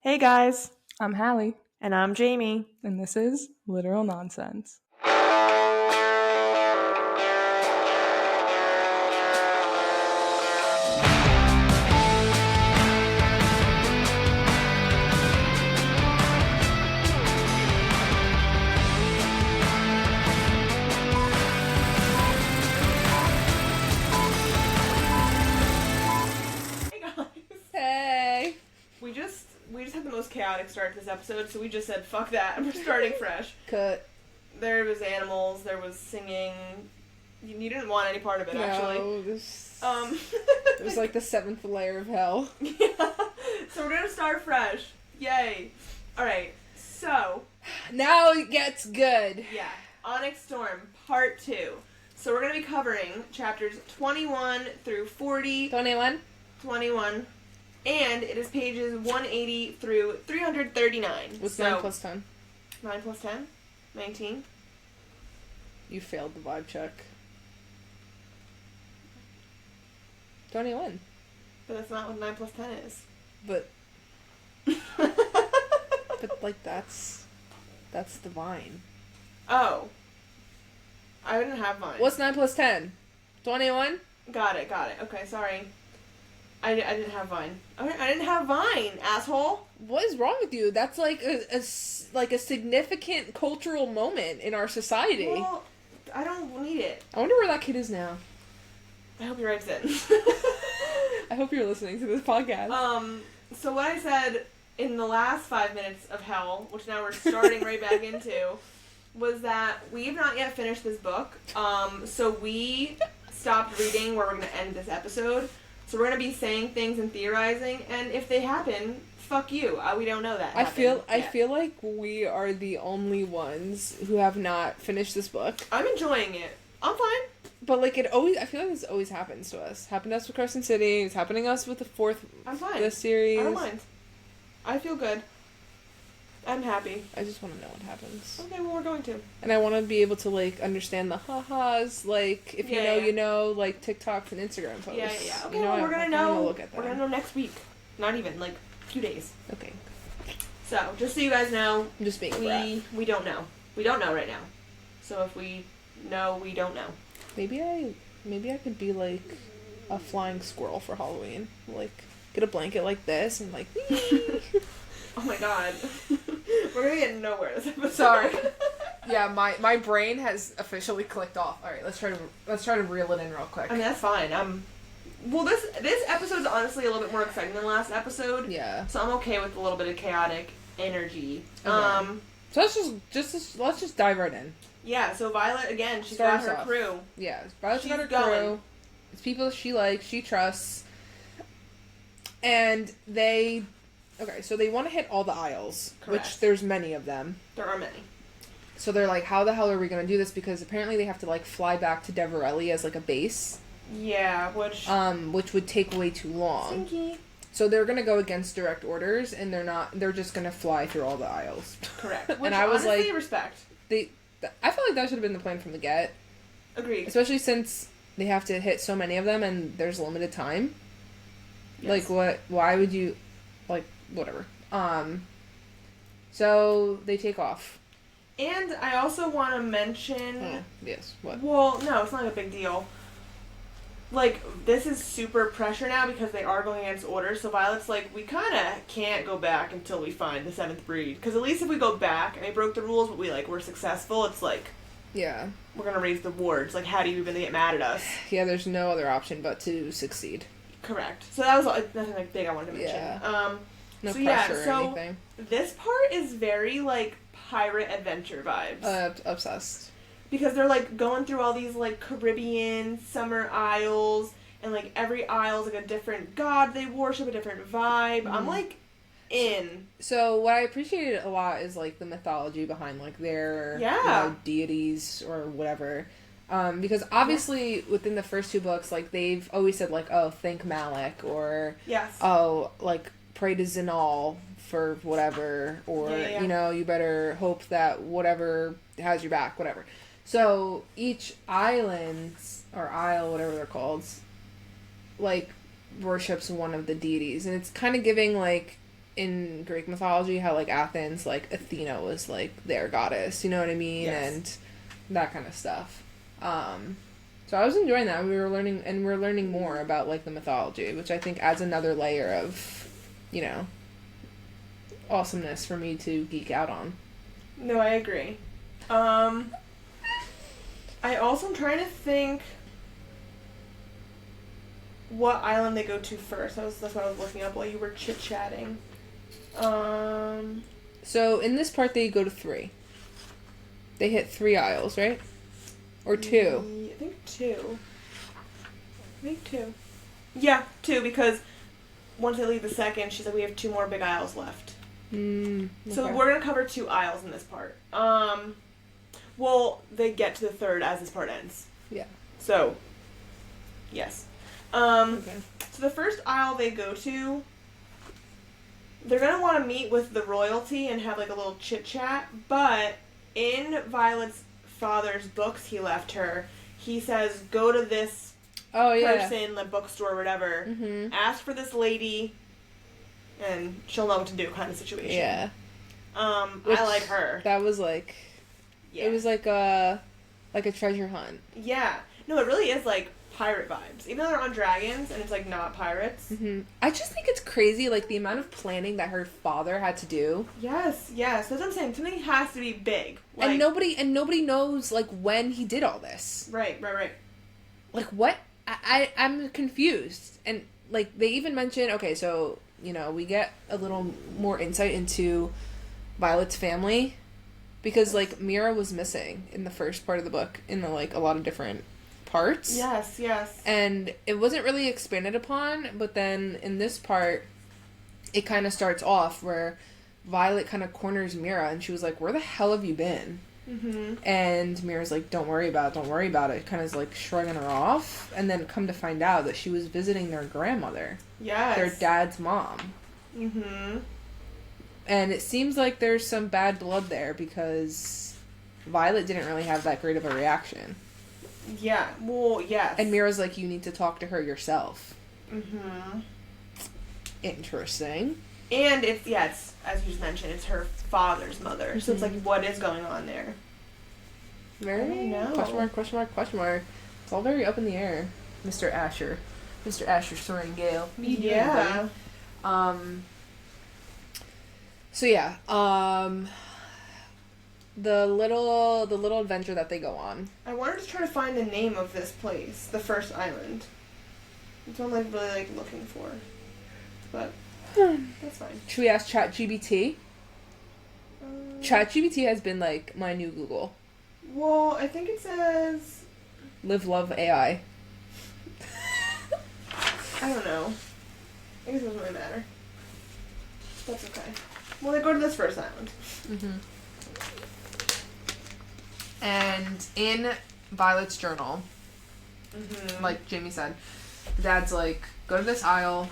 Hey guys, I'm Hallee, and I'm Jamie. and this is Literal Nonsense. Hey guys. Hey! We just had the most chaotic start to this episode, so we just said fuck that and we're starting fresh. Cut. There was animals, there was singing. You didn't want any part of it, actually. No, this... Um it was like the 7th layer of hell. Yeah. So we're gonna start fresh. Yay. Alright, so Now it gets good. yeah. Onyx Storm, part 2. So we're gonna be covering chapters 21 through 40. 21? 21. And it is pages 180 through 339. What's so, 9 plus 10? 9 plus 10? 19. You failed the vibe check. 21. But that's not what 9 plus 10 is. But, like, that's divine. Oh. I didn't have mine. What's 9 plus 10? 21? Got it. Okay, sorry. I didn't have Vine. I didn't have Vine, asshole. What is wrong with you? That's like a significant cultural moment in our society. Well, I don't need it. I wonder where that kid is now. I hope he writes in. I hope you're listening to this podcast. So what I said in the last 5 minutes of hell, which now we're starting right back into, was that we have not yet finished this book. So we stopped reading where we're going to end this episode. So we're going to be saying things and theorizing, and if they happen, fuck you. We don't know that. I feel like we are the only ones who have not finished this book. I'm enjoying it. I'm fine. But like I feel like this always happens to us. Happened to us with Crescent City. It's happening to us with the fourth. I'm fine. This series. I don't mind. I feel good. I'm happy. I just want to know what happens. Okay, well we're going to. And I want to be able to like understand the ha-has, like if you know, you know, like TikToks and Instagram posts. Yeah. Okay, you know, well, we're gonna know. Look at that. We're gonna know next week. Not even like a few days. Okay. So just so you guys know, I'm just being we don't know. We don't know right now. So if we know, we don't know. Maybe I could be like a flying squirrel for Halloween. Like get a blanket like this and like. Oh my god. We're gonna get nowhere this episode. Sorry. Yeah, my brain has officially clicked off. All right, let's try to reel it in real quick. I mean, that's fine. Well, this episode's honestly a little bit more exciting than the last episode. Yeah. So I'm okay with a little bit of chaotic energy. Okay. So let's just dive right in. Yeah. So Violet again, she's got her crew. Yeah, Violet's got her going. crew. It's people she likes, she trusts, and they. Okay, so they want to hit all the aisles, Correct. Which there's many of them. There are many. So they're like, how the hell are we going to do this? Because apparently they have to, like, fly back to Deverelli as, like, a base. Yeah, which would take way too long. Stinky. So they're going to go against direct orders, and they're just going to fly through all the aisles. Correct. Which and I was honestly, like, respect. I felt like that should have been the plan from the get. Agreed. Especially since they have to hit so many of them, and there's limited time. Yes. Like, why would you, like, whatever. So they take off. And I also want to mention... Oh, yes, what? Well, no, it's not a big deal. Like, this is super pressure now because they are going against orders, so Violet's like, we kind of can't go back until we find the 7th breed. Because at least if we go back and we broke the rules, but we're successful, it's like... Yeah. We're going to raise the wards. Like, how do you even get mad at us? Yeah, there's no other option but to succeed. Correct. So that was nothing like big I wanted to mention. Yeah. No so pressure yeah, or anything. This part is very, like, pirate adventure vibes. Obsessed. Because they're, like, going through all these, like, Caribbean summer isles, and, like, every isle's, like, a different god they worship, a different vibe. I'm, like, in. So, what I appreciated a lot is, like, the mythology behind, like, their deities or whatever. Because obviously within the first 2 books, like, they've always said, like, oh, thank Malik, or, oh, like, pray to Zinal for whatever, or, you know, you better hope that whatever has your back, whatever. So, each island, or isle, whatever they're called, like, worships one of the deities, and it's kind of giving, like, in Greek mythology, how, like, Athens, like, Athena was, like, their goddess, you know what I mean? Yes. And that kind of stuff. So I was enjoying that. We were learning more about, like, the mythology, which I think adds another layer of, you know, awesomeness for me to geek out on. No, I agree. I also am trying to think what island they go to first. That's what I was looking up while you were chit-chatting. So in this part, they go to 3. They hit 3 isles, right? Or 2? I think 2. Yeah, 2, because once they leave the second, she's like, we have 2 more big isles left. Okay. So we're going to cover 2 isles in this part. Well, they get to the 3rd as this part ends. Yeah. So, yes. Okay. So the first isle they go to, they're going to want to meet with the royalty and have, like, a little chit-chat, but in Violet's father's books he left her, he says, go to this person, the bookstore or whatever, ask for this lady, and she'll know what to do kind of situation. Yeah. I like her. That was like... Yeah. It was like a treasure hunt. Yeah. No, it really is like pirate vibes. Even though they're on dragons and it's like not pirates. Mm-hmm. I just think it's crazy, like the amount of planning that her father had to do. Yes. That's what I'm saying. Something has to be big. Like, and nobody knows like when he did all this. Right. Like what? I'm confused. And like they even mention, okay, so you know we get a little more insight into Violet's family. Because, like, Mira was missing in the first part of the book in, like, a lot of different parts. Yes. And it wasn't really expanded upon, but then in this part, it kind of starts off where Violet kind of corners Mira, and she was like, where the hell have you been? Mm-hmm. And Mira's like, don't worry about it. Kind of, like, shrugging her off. And then come to find out that she was visiting their grandmother. Yes. Their dad's mom. Mm-hmm. And it seems like there's some bad blood there because Violet didn't really have that great of a reaction. Yeah, well, yes. And Mira's like, you need to talk to her yourself. Mm-hmm. Interesting. And it's, as you just mentioned, it's her father's mother. Mm-hmm. So it's like, what is going on there? Very, question mark. It's all very up in the air. Mr. Asher, Soren Gale. Yeah. So yeah, the little adventure that they go on. I wanted to try to find the name of this place, the first island. It's what I'm like really like looking for, but that's fine. Should we ask ChatGPT? ChatGPT has been like my new Google. Well, I think it says Live, love, AI. I don't know. I guess it doesn't really matter. That's okay. Well, they go to this first island. Mm-hmm. And in Violet's journal, like Jamie said, the dad's like, go to this aisle,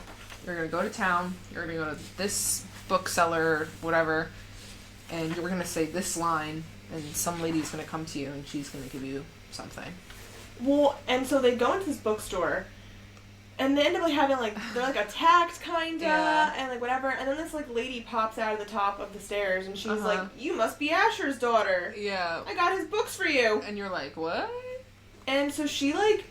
you're going to go to town, you're going to go to this bookseller, whatever, and you're going to say this line, and some lady's going to come to you, and she's going to give you something. Well, and so they go into this bookstore, and they end up like having like, they're like attacked kinda, and like whatever, and then this like lady pops out of the top of the stairs, and she's like, you must be Asher's daughter. Yeah. I got his books for you. And you're like, what? And so she like,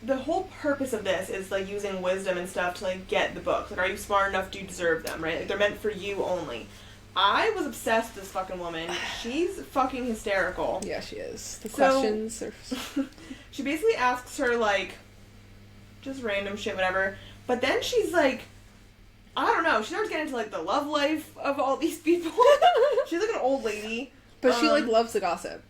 the whole purpose of this is like using wisdom and stuff to like get the books. Like, are you smart enough? Do you deserve them, right? Like, they're meant for you only. I was obsessed with this fucking woman. She's fucking hysterical. Yeah, she is. The questions are... She basically asks her like, just random shit, whatever. But then she's like, I don't know. She starts getting into like the love life of all these people. She's like an old lady. But she like loves the gossip.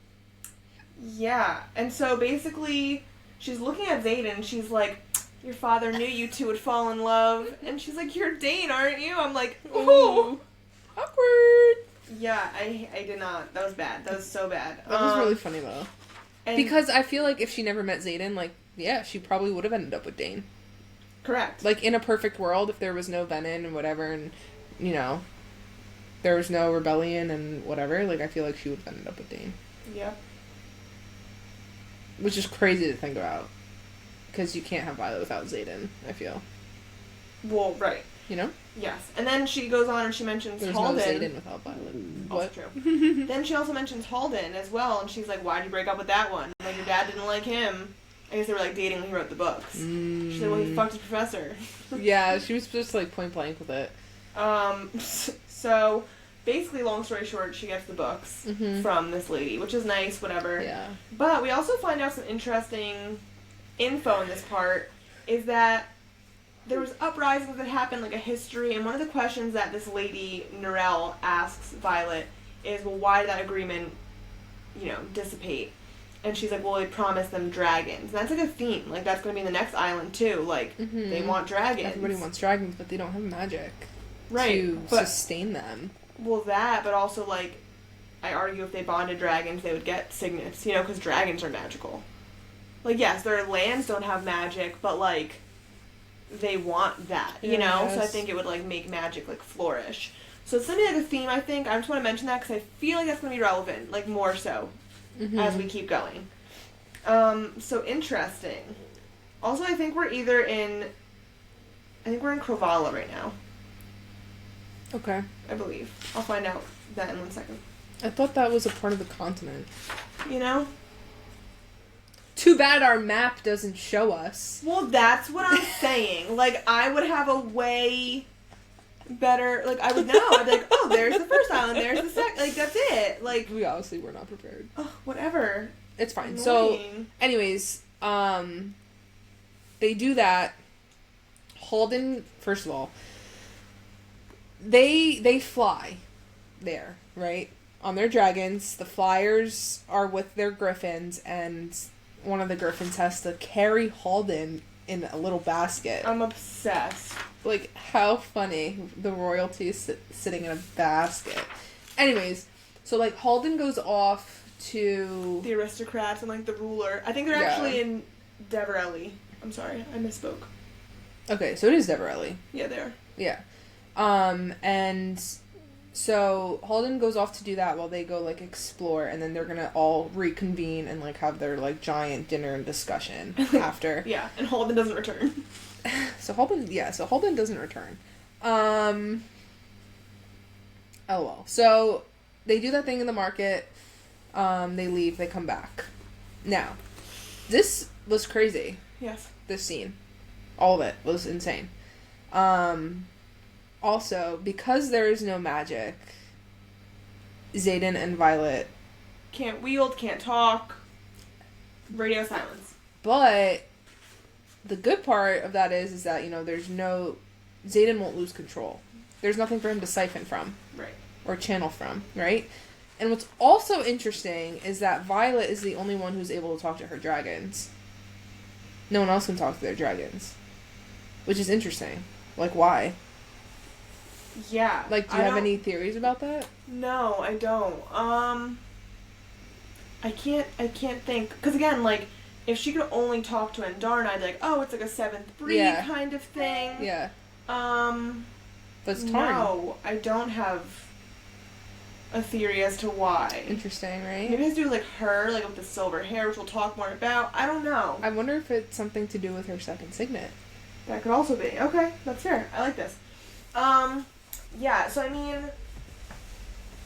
Yeah. And so basically, she's looking at Zayden and she's like, your father knew you two would fall in love. And she's like, you're Dane, aren't you? I'm like, ooh. Awkward. Yeah, I did not. That was bad. That was so bad. That was really funny though. Because I feel like if she never met Zayden, like, yeah, she probably would have ended up with Dane. Correct. Like, in a perfect world, if there was no Venom and whatever, and, you know, there was no rebellion and whatever, like, I feel like she would have ended up with Dane. Yep. Which is crazy to think about. Because you can't have Violet without Zayden, I feel. Well, right. You know? Yes. And then she goes on and she mentions Halden. There's no Xaden without Violet. What? True. Then she also mentions Halden as well, and she's like, why'd you break up with that one? Like, your dad didn't like him. I guess they were, like, dating when he wrote the books. She said, well, he fucked his professor. Yeah, she was just, like, point blank with it. So, basically, long story short, she gets the books from this lady, which is nice, whatever. Yeah. But we also find out some interesting info in this part, is that there was uprisings that happened, like a history, and one of the questions that this lady, Narelle, asks Violet is, well, why did that agreement, dissipate? And she's like, well, they promised them dragons. And that's like a theme. Like, that's going to be in the next island, too. Like, they want dragons. Everybody wants dragons, but they don't have magic to sustain them. Well, that, but also, like, I argue if they bonded dragons, they would get signets, because dragons are magical. Like, yes, their lands don't have magic, but, like, they want that, Yes. So I think it would, like, make magic, like, flourish. So it's something like a theme, I think. I just want to mention that because I feel like that's going to be relevant, like, more so. As we keep going. So interesting. Also, I think we're in Crovala right now. Okay. I believe. I'll find out that in 1 second. I thought that was a part of the continent. Too bad our map doesn't show us. Well, that's what I'm saying. Like, I would have a way better, like, I would know. I'd be like, oh, there's the first island, there's the second, like, that's it. Like, we obviously were not prepared. Oh, whatever. It's fine. Annoying. So, anyways, they do that. Halden, first of all, they fly there, right? On their dragons. The flyers are with their griffins, and one of the griffins has to carry Halden in a little basket. I'm obsessed. Like, how funny. The royalty is sitting in a basket. Anyways, so, like, Halden goes off to... the aristocrats and, like, the ruler. I think they're actually in Deverelli. I'm sorry, I misspoke. Okay, so it is Deverelli. Yeah, they are. Yeah. And so Halden goes off to do that while they go, like, explore, and then they're gonna all reconvene and, like, have their, like, giant dinner and discussion after. Yeah, and Halden doesn't return. So Halden doesn't return. LOL. So they do that thing in the market. They leave. They come back. Now, this was crazy. Yes. This scene. All of it was insane. Also, because there is no magic, Xaden and Violet can't wield, can't talk. Radio silence. But the good part of that is that, there's no... Xaden won't lose control. There's nothing for him to siphon from. Right. Or channel from, right? And what's also interesting is that Violet is the only one who's able to talk to her dragons. No one else can talk to their dragons. Which is interesting. Like, why? Yeah. Like, do you have any theories about that? No, I don't. I can't think. Because, again, like, if she could only talk to Andarna, I'd be like, oh, it's like a seventh breed kind of thing. Yeah. But it's Tarn. No, I don't have a theory as to why. Interesting, right? Maybe it has to do with, like, her, like, with the silver hair, which we'll talk more about. I don't know. I wonder if it's something to do with her second signet. That could also be. Okay, that's fair. I like this. Yeah, so, I mean,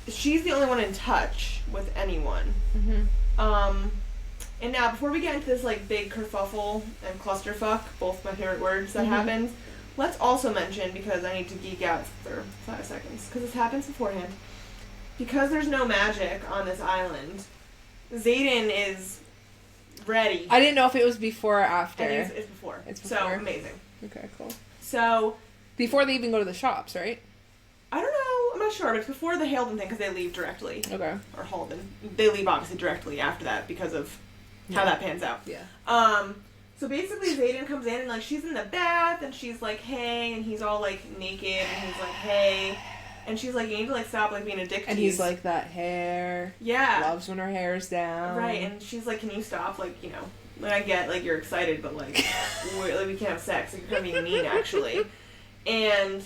she's the only one in touch with anyone. And now, before we get into this, like, big kerfuffle and clusterfuck, both my favorite words that happens, let's also mention, because I need to geek out for 5 seconds, because this happens beforehand. Because there's no magic on this island, Xaden is ready. I didn't know if it was before or after. I think it's before. It's before. So, amazing. Okay, cool. So... before they even go to the shops, right? I don't know. I'm not sure, but it's before the Halden thing, because they leave directly. Okay. Or Halden. They leave, obviously, directly after that, because of how that pans out. Yeah. So basically Xaden comes in and, like, she's in the bath and she's like, hey, and he's all, like, naked and he's like, hey, and she's like, you need to, like, stop, like, being a dick to and he's like, that hair. Yeah. Loves when her hair's down. Right, and she's like, can you stop, like, like, I get, like, you're excited, but, like, we can't have sex, like, you're kind of being mean, actually. And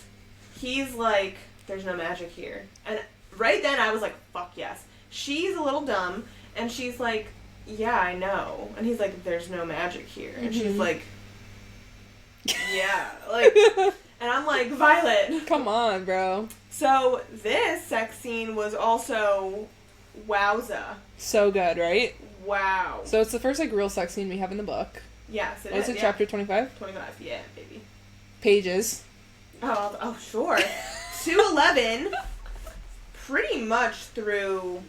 he's like, there's no magic here. And right then I was like, fuck yes. She's a little dumb, and she's like, yeah, I know. And he's like, there's no magic here. And she's like, yeah. Like, And I'm like, Violet. Come on, bro. So this sex scene was also wowza. So good, right? Wow. So it's the first, like, real sex scene we have in the book. Yes, it is. Was it chapter 25? 25, yeah, baby. Pages. Oh, sure. 211, pretty much through...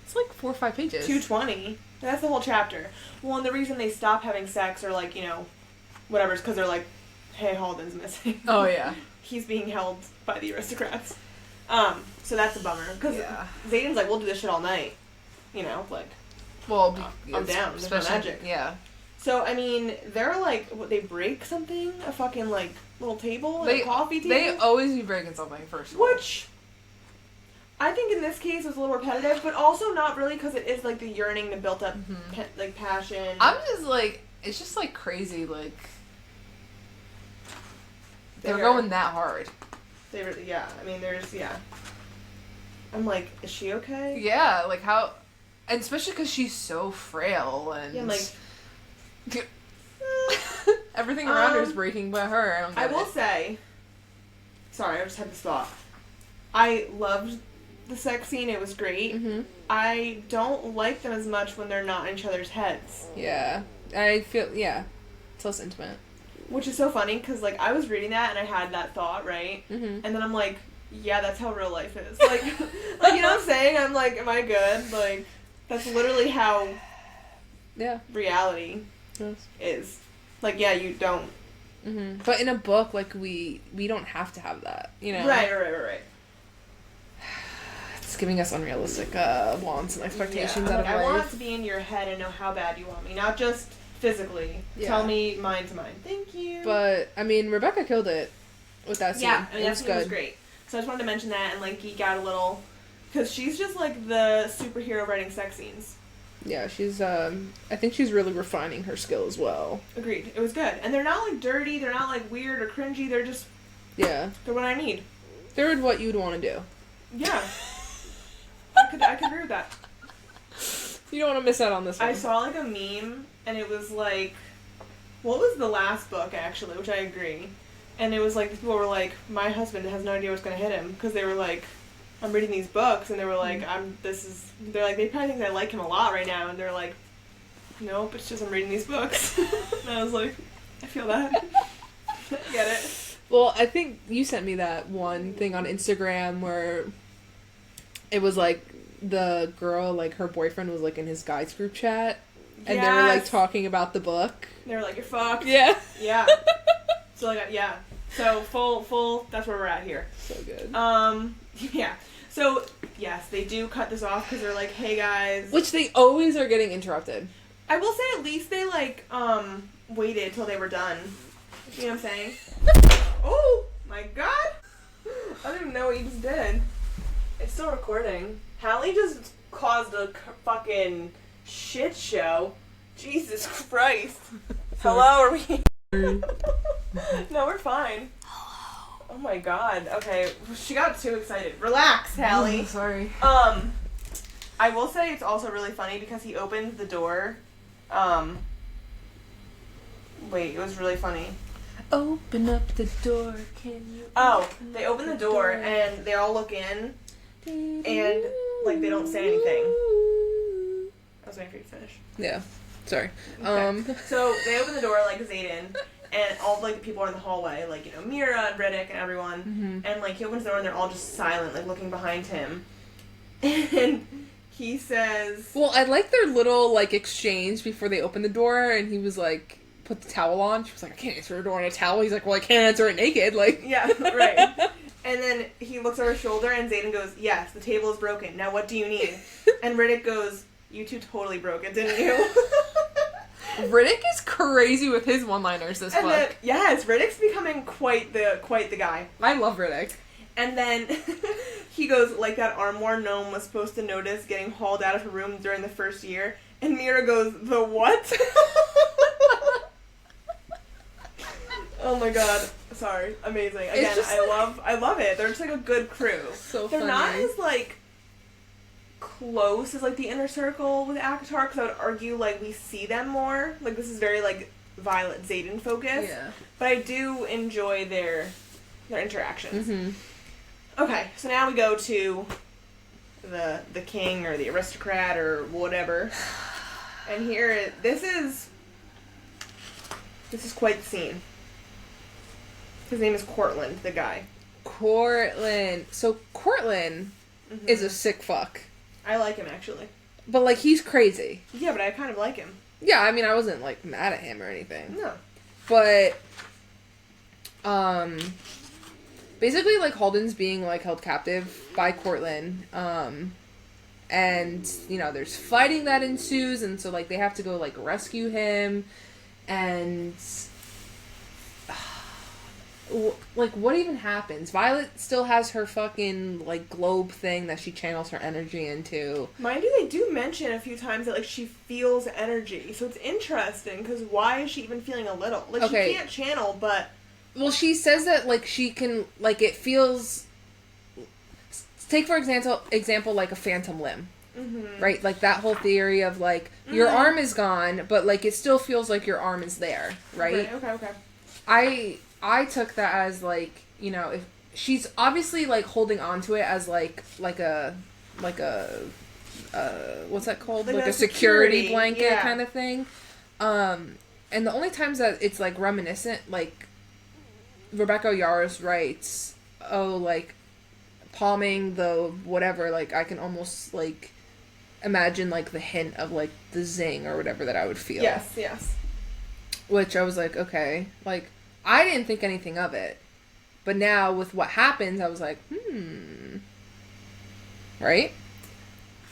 It's like 4 or 5 pages. 220. That's the whole chapter. Well, and the reason they stop having sex or, like, you know, whatever, is because they're like, hey, Halden's missing. Oh, yeah. He's being held by the aristocrats. So that's a bummer. Because Xaden's like, we'll do this shit all night. You know, like, well, I'm down. There's no magic. Yeah. So, I mean, they're like, what, they break something? A fucking, like, little table? A coffee table? They always be breaking something, first of all. Which, I think in this case was a little repetitive, but also not really, because it is, like, the yearning, the built-up, like, passion. I'm just, like, it's just, like, crazy, like, they're going that hard. They really, yeah. I mean, I'm like, is she okay? Yeah, like, how, and especially because she's so frail, and... Yeah, I'm like... everything around her is breaking by her. I will say... Sorry, I just had this thought. I loved the sex scene. It was great. Mm-hmm. I don't like them as much when they're not in each other's heads. Yeah. I feel... Yeah. It's less intimate. Which is so funny, because, like, I was reading that, and I had that thought, right? Mm-hmm. And then I'm like, yeah, that's how real life is. Like, you know what I'm saying? I'm like, am I good? Like, that's literally how reality is. Like, yeah, you don't. Mm-hmm. But in a book, like, we don't have to have that, you know? Right. It's giving us unrealistic wants and expectations out of life. I want to be in your head and know how bad you want me, not just... physically. Yeah. Tell me mine to mine. Thank you. But, I mean, Rebecca killed it with that scene. Yeah, I mean, that scene was great. So I just wanted to mention that and, like, geek out a little. Because she's just, like, the superhero writing sex scenes. Yeah, she's, I think she's really refining her skill as well. Agreed. It was good. And they're not, like, dirty. They're not, like, weird or cringy. They're just... Yeah. They're what I need. They're what you'd want to do. Yeah. I could agree with that. You don't want to miss out on this one. I saw, like, a meme... And it was like, what was the last book, actually, which I agree. And it was like, people were like, my husband has no idea what's going to hit him. Because they were like, I'm reading these books. And they were like, they're like, they probably think I like him a lot right now. And they're like, nope, it's just I'm reading these books. And I was like, I feel that. Get it. Well, I think you sent me that one thing on Instagram where it was like, the girl, like, her boyfriend was, like, in his guys group chat. And they were, like, talking about the book. They were like, you're fucked. Yeah. Yeah. So, like, yeah. So, full, that's where we're at here. So good. Yeah. So, yes, they do cut this off because they're like, hey, guys. Which they always are getting interrupted. I will say at least they, like, waited till they were done. You know what I'm saying? Oh, my God. I don't even know what you just did. It's still recording. Hallee just caused a fucking... shit show. Jesus Christ. Hello, are we? No, we're fine. Hello. Oh my God. Okay, she got too excited. Relax, Hallee. Sorry. I will say it's also really funny because he opens the door. Wait, it was really funny. Open up the door, can you? They open the door and they all look in, and like they don't say anything. I was waiting for you to finish. Yeah. Sorry. Okay. So they open the door like Xaden, and all like the people are in the hallway, like, you know, Mira and Riddick and everyone. Mm-hmm. And like he opens the door and they're all just silent, like looking behind him. And he says, well, I like their little like exchange before they open the door, and he was like, put the towel on. She was like, I can't answer the door in a towel. He's like, well, I can't answer it naked. Like, yeah, right. And then he looks over his shoulder and Xaden goes, yes, the table is broken. Now what do you need? And Riddick goes, you two totally broke it, didn't you? Riddick is crazy with his one-liners this book. Then, yes, Riddick's becoming quite the guy. I love Riddick. And then he goes, like that armoire gnome was supposed to notice getting hauled out of her room during the first year. And Mira goes, the what? Oh my God. Sorry. Amazing. Again, I love it. They're just like a good crew. So They're funny. not as like close as like the inner circle with ACOTAR, because I would argue like we see them more. Like this is very like Violet Xaden focused. Yeah. But I do enjoy their their interactions. Mm-hmm. Okay, so now we go to the king or the aristocrat or whatever. And here, this is quite the scene. His name is Cortland, the guy. Cortland. So Cortland is a sick fuck. I like him, actually. But, like, he's crazy. Yeah, but I kind of like him. Yeah, I mean, I wasn't, like, mad at him or anything. No. But, basically, like, Halden's being, like, held captive by Cortland, and, you know, there's fighting that ensues, and so, like, they have to go, like, rescue him, and, like, what even happens? Violet still has her fucking, like, globe thing that she channels her energy into. Mind you, they do mention a few times that, like, she feels energy, so it's interesting, because why is she even feeling a little? Like, okay. She can't channel, but... Well, she says that, like, she can, like, it feels... Take, for example, like, a phantom limb. Mm-hmm. Right? Like, that whole theory of, like, your arm is gone, but, like, it still feels like your arm is there, right? Okay. I took that as, like, you know, if she's obviously, like, holding on to it as, like a what's that called? Like a security blanket kind of thing. And the only times that it's, like, reminiscent, like, Rebecca Yarros writes, oh, like, palming the whatever, like, I can almost, like, imagine, like, the hint of, like, the zing or whatever that I would feel. Yes. Which I was like, okay. Like, I didn't think anything of it. But now, with what happens, I was like, Right?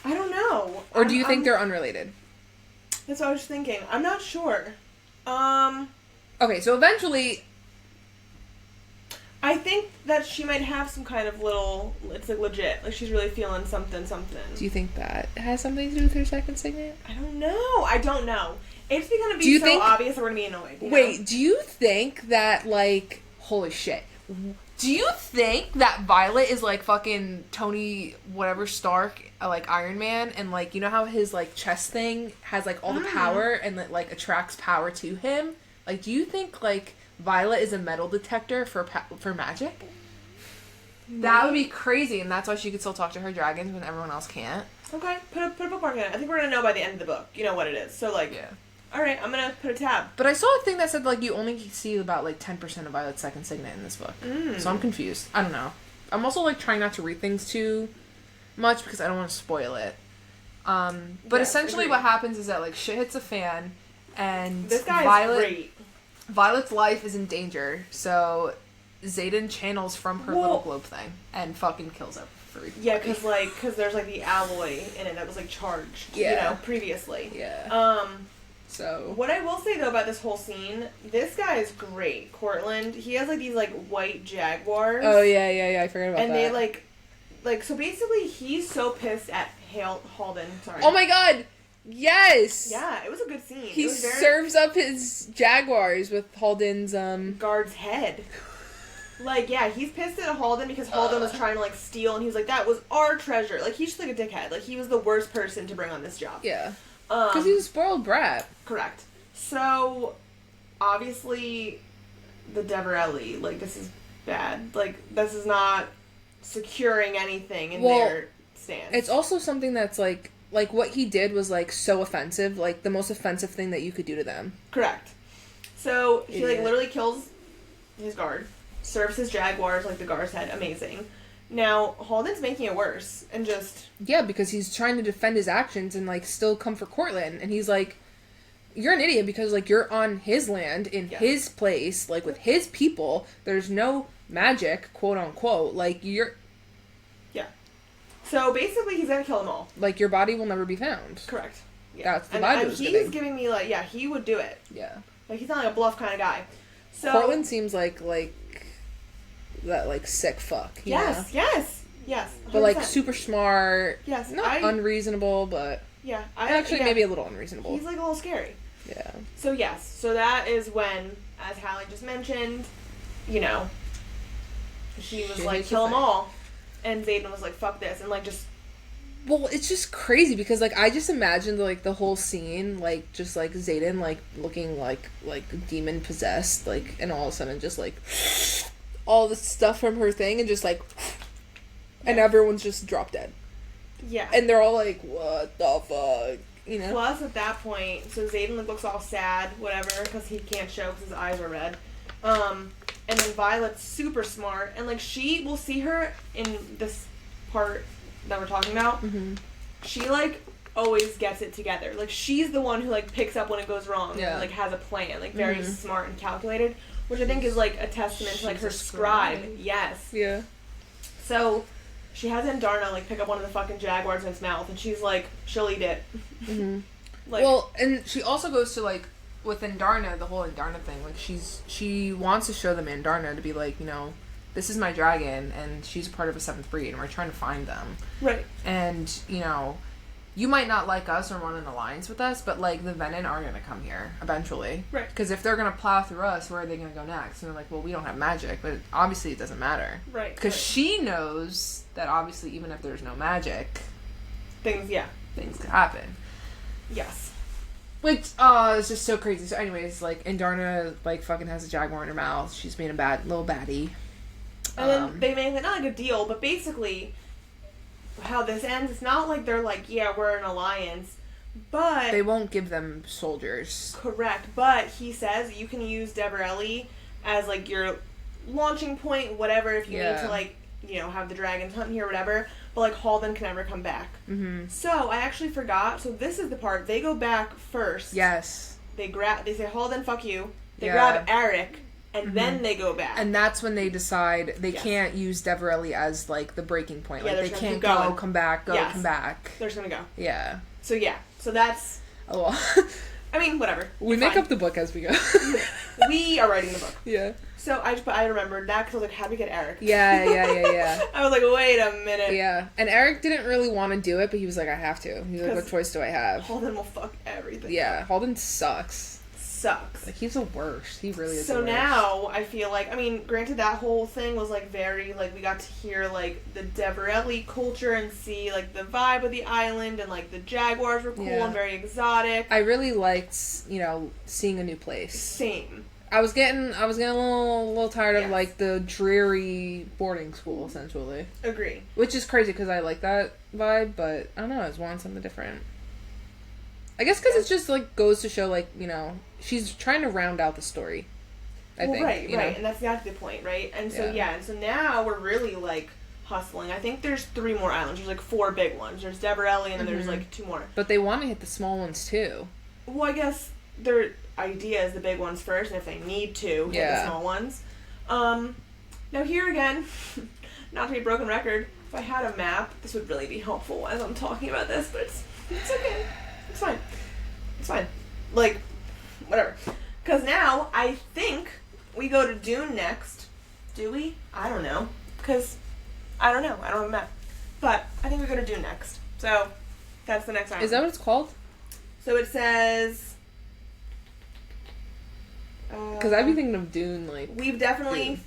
I don't know. Or do you think they're unrelated? That's what I was thinking. I'm not sure. Okay, so eventually... I think that she might have some kind of little... It's, like, legit. Like, she's really feeling something. Do you think that has something to do with her second signet? I don't know. It's going to be so obvious that we're going to be annoyed. Wait, do you think that, like... Holy shit. Do you think that Violet is, like, fucking Tony whatever Stark, like, Iron Man, and, like, you know how his, like, chest thing has, like, all the power and, like, attracts power to him? Like, do you think, like, Violet is a metal detector for magic? That would be crazy, and that's why she could still talk to her dragons when everyone else can't. Okay, put a bookmark in it. I think we're going to know by the end of the book. You know what it is. So, like... Yeah. Alright, I'm gonna put a tab. But I saw a thing that said, like, you only see about, like, 10% of Violet's second signet in this book. So I'm confused. I don't know. I'm also, like, trying not to read things too much because I don't want to spoil it. But essentially what happens is that, like, shit hits a fan, and this guy is great. Violet's life is in danger, so Xaden channels from her little globe thing and fucking kills everybody. Yeah, because there's, like, the alloy in it that was, like, charged, you know, previously. Yeah. So... What I will say, though, about this whole scene, this guy is great, Cortland. He has, like, these, like, white jaguars. Oh, yeah, I forgot about that. And they, like, so basically, he's so pissed at Halden, sorry. Oh my god! Yes! Yeah, it was a good scene. He serves up his jaguars with Halden's, guard's head. Like, yeah, he's pissed at Halden because Halden was trying to, like, steal, and he was like, that was our treasure. Like, he's just, like, a dickhead. Like, he was the worst person to bring on this job. Yeah. Because he's a spoiled brat. Correct. So, obviously, the Deverelli, like, this is bad. Like, this is not securing anything in their stance. It's also something that's, like, what he did was, like, so offensive. Like, the most offensive thing that you could do to them. Correct. So, he, like, literally kills his guard, serves his jaguars, like, the guard's head. Amazing. Now, Halden's making it worse, and just... Yeah, because he's trying to defend his actions and, like, still come for Cortland, and he's like, you're an idiot because, like, you're on his land, in his place, like, with his people, there's no magic, quote-unquote, like, you're... Yeah. So, basically, he's gonna kill them all. Like, your body will never be found. Correct. Yeah. That's the vibe he's giving me, like, yeah, he would do it. Yeah. Like, he's not, like, a bluff kind of guy. So... Cortland seems like... that, like, sick fuck. Yes, know? Yes. 100%. But, like, super smart. Yes. Not unreasonable, but... Yeah. Maybe a little unreasonable. He's, like, a little scary. Yeah. So, yes. So, that is when, as Hallie just mentioned, you know, she was like, kill them all. And Xaden was like, fuck this. And, like, just... Well, it's just crazy because, like, I just imagined, like, the whole scene, like, just, like, Xaden, like, looking like demon-possessed, like, and all of a sudden just, like... all the stuff from her thing and just like, and everyone's just drop dead. Yeah. And they're all like, what the fuck? You know? Plus, at that point, so Xaden looks all sad, whatever, because he can't show because his eyes are red. And then Violet's super smart, and, like, we'll see her in this part that we're talking about. Mm-hmm. She, like, always gets it together. Like, she's the one who, like, picks up when it goes wrong yeah. and, like, has a plan. Like, very smart and calculated, which I think is, like, a testament to, like, her scribe. Yes. Yeah. So, she has Andarna, like, pick up one of the fucking jaguars in its mouth, and she's like, she'll eat it. Mm-hmm. Like, well, and she also goes to, like, with Andarna, the whole Andarna thing, like, she wants to show them Andarna to be like, you know, this is my dragon, and she's a part of a 7th breed, and we're trying to find them. Right. And, you know, you might not like us or want an alliance with us, but, like, the Venin are gonna come here, eventually. Right. Because if they're gonna plow through us, where are they gonna go next? And they're like, well, we don't have magic, but obviously it doesn't matter. Right. Because she knows that obviously even if there's no magic... Things could happen. Yes. Which, it's just so crazy. So anyways, like, Andarna, like, fucking has a jaguar in her mouth. She's being a bad little baddie. And then they make it not like a deal, but basically, how this ends, it's not like they're like, yeah, we're an alliance, but... They won't give them soldiers. Correct, but he says you can use Deborelli as, like, your launching point, whatever, if you need to, like, you know, have the dragons hunt here or whatever, but, like, Halden can never come back. Mm-hmm. So, I actually forgot, so this is the part, they go back first. Yes. They say, Halden, fuck you. They grab Eric, and then they go back. And that's when they decide they can't use Deborelli as, like, the breaking point. Like, they can't go, come back, come back. They're just gonna go. Yeah. So, so that's... Oh, I mean, whatever. We make up the book as we go. We are writing the book. Yeah. So I remembered that because I was like, how do we get Eric? Yeah. I was like, wait a minute. Yeah. And Eric didn't really want to do it, but he was like, I have to. He's like, what choice do I have? Halden will fuck everything. Yeah, Halden sucks. Like, he's the worst. He really is the worst. So now, I feel like, I mean, granted that whole thing was, like, very, like, we got to hear, like, the Deborelli culture and see, like, the vibe of the island and, like, the jaguars were cool and very exotic. I really liked, you know, seeing a new place. Same. I was getting a little tired of, like, the dreary boarding school, essentially. Agree. Which is crazy because I like that vibe, but I don't know, I was wanting something different. I guess because it just, like, goes to show, like, you know, she's trying to round out the story, I think. Right, and that's exactly the point, right? And so, and so now we're really, like, hustling. I think there's 3 more islands. There's, like, 4 big ones. There's Deborelli, and then there's, like, 2 more. But they want to hit the small ones, too. Well, I guess their idea is the big ones first, and if they need to, hit the small ones. Now, here again, not to be a broken record, if I had a map, this would really be helpful as I'm talking about this, but it's okay. It's fine. It's fine. Like, whatever. Because now, I think we go to Dune next. Do we? I don't know. Because, I don't know. I don't have a map. But, I think we go to Dune next. So, that's the next island. Is that what it's called? So it says... Because I'd be thinking of Dune, like... We've definitely...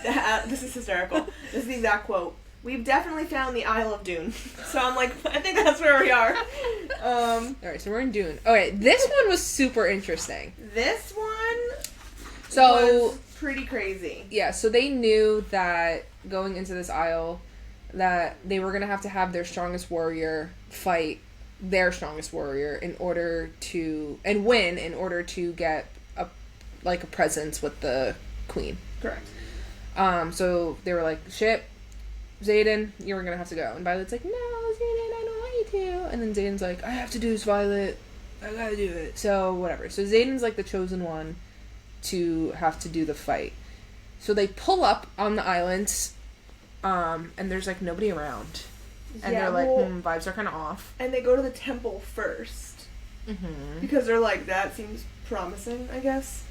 This is hysterical. This is the exact quote. We've definitely found the Isle of Dune. So I'm like, I think that's where we are. Alright, so we're in Dune. Okay, this one was super interesting. This one was pretty crazy. Yeah, so they knew that going into this isle, that they were going to have their strongest warrior fight their strongest warrior in order to... and win in order to get a presence with the queen. Correct. So they were like, shit, Xaden, you're gonna have to go. And Violet's like, no, Xaden, I don't want you to. And then Xaden's like, I have to do this, Violet. I gotta do it. So, whatever. So Xaden's like the chosen one to have to do the fight. So they pull up on the island, and there's like nobody around. And they're like, vibes are kind of off. And they go to the temple first. Mm-hmm. Because they're like, that seems promising, I guess.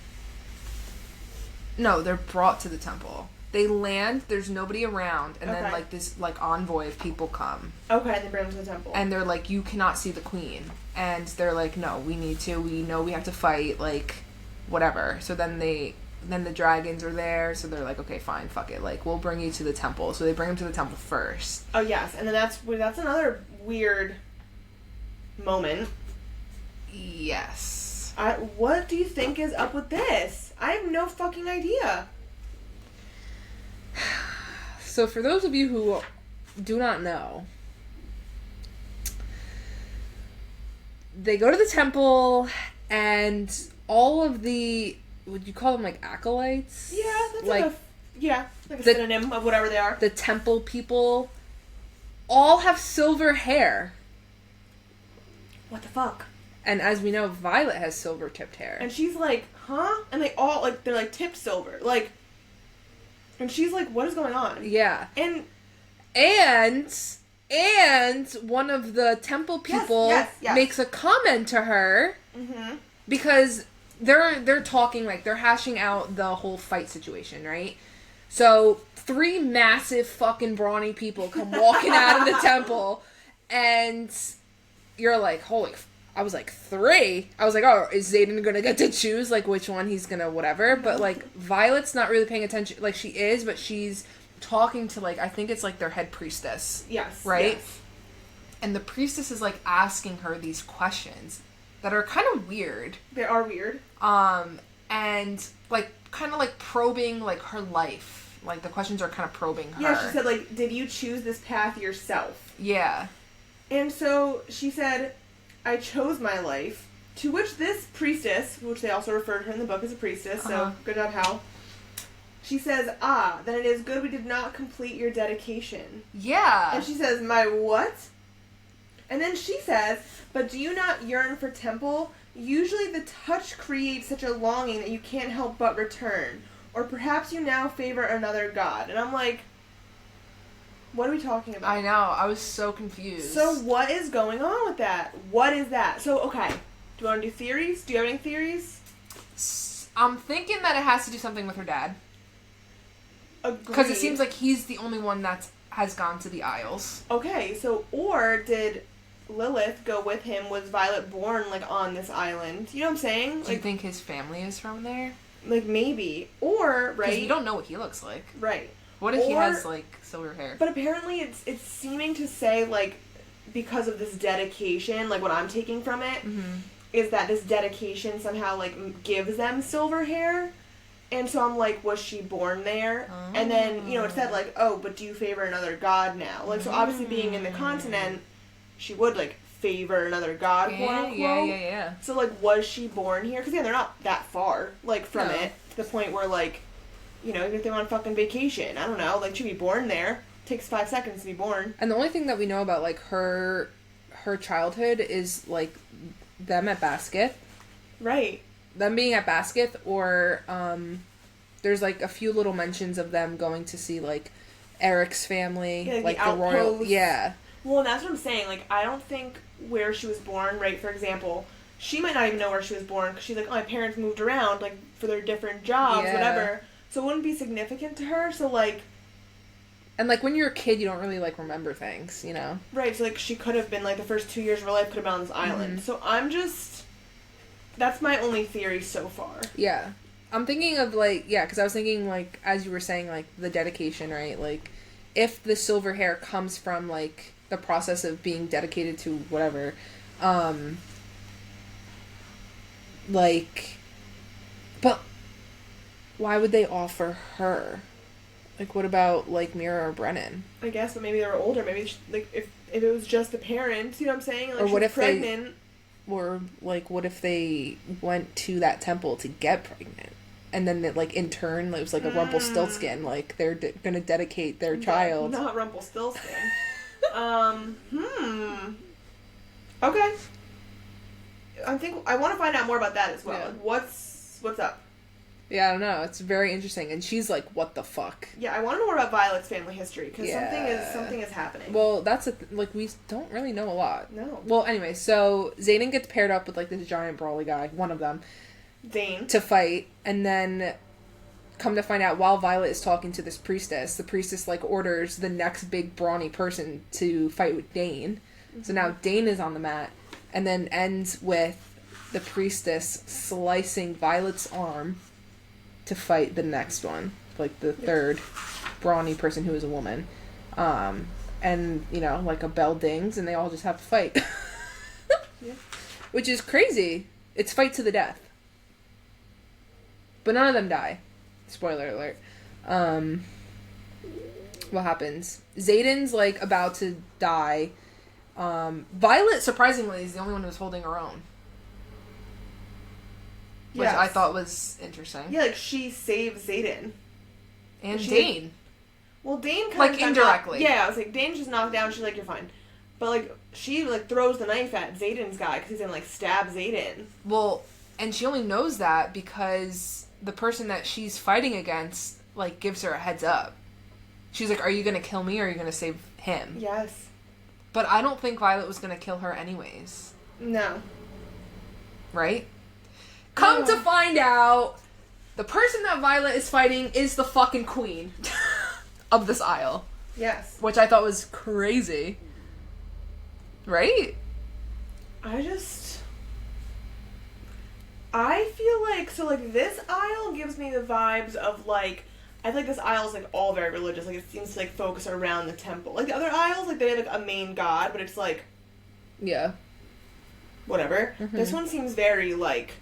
No, they're brought to the temple. They land, there's nobody around, and then, like, this, like, envoy of people come. Okay, and they bring them to the temple. And they're like, you cannot see the queen. And they're like, no, we need to. We know we have to fight, like, whatever. So then the dragons are there, so they're like, okay, fine, fuck it. Like, we'll bring you to the temple. So they bring them to the temple first. Oh, yes. And then that's another weird moment. Yes. What do you think is up with this? I have no fucking idea. So for those of you who do not know, they go to the temple and all of the, would you call them like acolytes? Yeah, that's like a synonym of whatever they are. The temple people all have silver hair. What the fuck? And as we know, Violet has silver tipped hair. And she's like, huh? And they all, like, they're like tipped silver. Like, and she's like, what is going on? Yeah. And one of the temple people makes a comment to her because they're talking, like, they're hashing out the whole fight situation, right? So 3 massive fucking brawny people come walking out of the temple, and you're like, I was like, 3? I was like, oh, is Xaden gonna get to choose, like, which one he's gonna whatever? But, like, Violet's not really paying attention. Like, she is, but she's talking to, like, I think it's, like, their head priestess. Yes. Right? Yes. And the priestess is, like, asking her these questions that are kind of weird. They are weird. And, like, kind of, like, probing, like, her life. Like, the questions are kind of probing her. Yeah, she said, like, did you choose this path yourself? Yeah. And so she said, I chose my life, to which this priestess, which they also refer to her in the book as a priestess, so good job, Hal. She says, then it is good we did not complete your dedication. Yeah. And she says, my what? And then she says, but do you not yearn for temple? Usually the touch creates such a longing that you can't help but return. Or perhaps you now favor another god. And I'm like, what are we talking about? I know. I was so confused. So what is going on with that? What is that? So, okay. Do you want to do theories? Do you have any theories? I'm thinking that it has to do something with her dad. Agreed. Because it seems like he's the only one that has gone to the Isles. Okay, so, or did Lilith go with him? Was Violet born, like, on this island? You know what I'm saying? Do you think his family is from there? Like, maybe. Or, right? Because you don't know what he looks like. Right. What if he has, like, silver hair? But apparently it's seeming to say, like, because of this dedication, like, what I'm taking from it, is that this dedication somehow, like, gives them silver hair. And so I'm like, was she born there? Oh. And then, you know, it said, like, oh, but do you favor another god now? Like, so obviously being in the continent, she would, like, favor another god, quote unquote. Yeah. So, like, was she born here? Because, yeah, they're not that far, like, from it, to the point where, like, you know, even if they want a fucking vacation, I don't know, like, she'd be born there. Takes 5 seconds to be born. And the only thing that we know about, like, her childhood is, like, them at Basket. Right. Them being at Basket, or, there's, like, a few little mentions of them going to see, like, Eric's family. Yeah, like, the royal... Yeah. Well, and that's what I'm saying. Like, I don't think where she was born, right, for example, she might not even know where she was born, because she's like, oh, my parents moved around, like, for their different jobs, whatever. So it wouldn't be significant to her, so, like... And, like, when you're a kid, you don't really, like, remember things, you know? Right, so, like, she could have been, like, the first 2 years of her life could have been on this island. So I'm just... That's my only theory so far. Yeah. I'm thinking of, like, because I was thinking, like, as you were saying, like, the dedication, right? Like, if the silver hair comes from, like, the process of being dedicated to whatever, like... But why would they offer her? Like, what about, like, Mira or Brennan? I guess, but maybe they were older. Maybe, like, if it was just the parents, you know what I'm saying? Like, or what if pregnant. Or, like, what if they went to that temple to get pregnant? And then, like, in turn, it was, like, a Rumpelstiltskin. Like, they're gonna dedicate their child. Not Rumpelstiltskin. Okay. I want to find out more about that as well. Yeah. Like, what's up? Yeah, I don't know. It's very interesting. And she's like, what the fuck? Yeah, I want to know more about Violet's family history, because something is happening. Well, that's like, we don't really know a lot. No. Well, anyway, so Xaden gets paired up with, like, this giant brawly guy, one of them. Dane. To fight, and then come to find out, while Violet is talking to this priestess, the priestess, like, orders the next big brawny person to fight with Dane. Mm-hmm. So now Dane is on the mat, and then ends with the priestess slicing Violet's arm to fight the next one, like the third brawny person who is a woman. And, you know, like, a bell dings and they all just have to fight. Yeah. Which is crazy. It's fight to the death. But none of them die. Spoiler alert. what happens? Xaden's, like, about to die. Violet, surprisingly, is the only one who's holding her own. Which I thought was interesting. Yeah, like, she saves Xaden. And Dane. Well, Dane kind of... Like, indirectly. I was like, Dane's just knocked down. She's like, you're fine. But, like, she, like, throws the knife at Xaden's guy because he's gonna, like, stab Xaden. Well, and she only knows that because the person that she's fighting against, like, gives her a heads up. She's like, are you gonna kill me or are you gonna save him? Yes. But I don't think Violet was gonna kill her anyways. No. Right? Come to find out, the person that Violet is fighting is the fucking queen of this isle. Yes. Which I thought was crazy. Right? I feel like, so, like, this isle gives me the vibes of, like, I feel like this isle is, like, all very religious. Like, it seems to, like, focus around the temple. Like, the other isles, like, they have, like, a main god, but it's, like... Yeah. Whatever. Mm-hmm. This one seems very, like...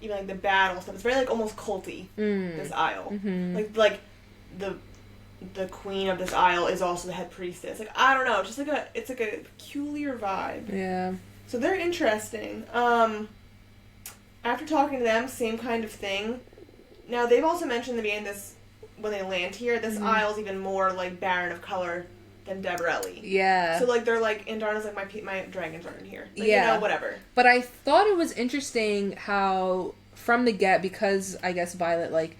Even, like, the battle stuff. It's very, like, almost culty, this isle. Mm-hmm. Like, the queen of this isle is also the head priestess. Like, I don't know. Just, like, it's, like, a peculiar vibe. Yeah. So they're interesting. After talking to them, same kind of thing. Now, they've also mentioned in the beginning this, when they land here, this isle's even more, like, barren of color than Deborelli. Yeah. So, like, they're like, Indarna's like, my dragons aren't in here. Like, yeah. You know, whatever. But I thought it was interesting how, from the get, because I guess Violet, like,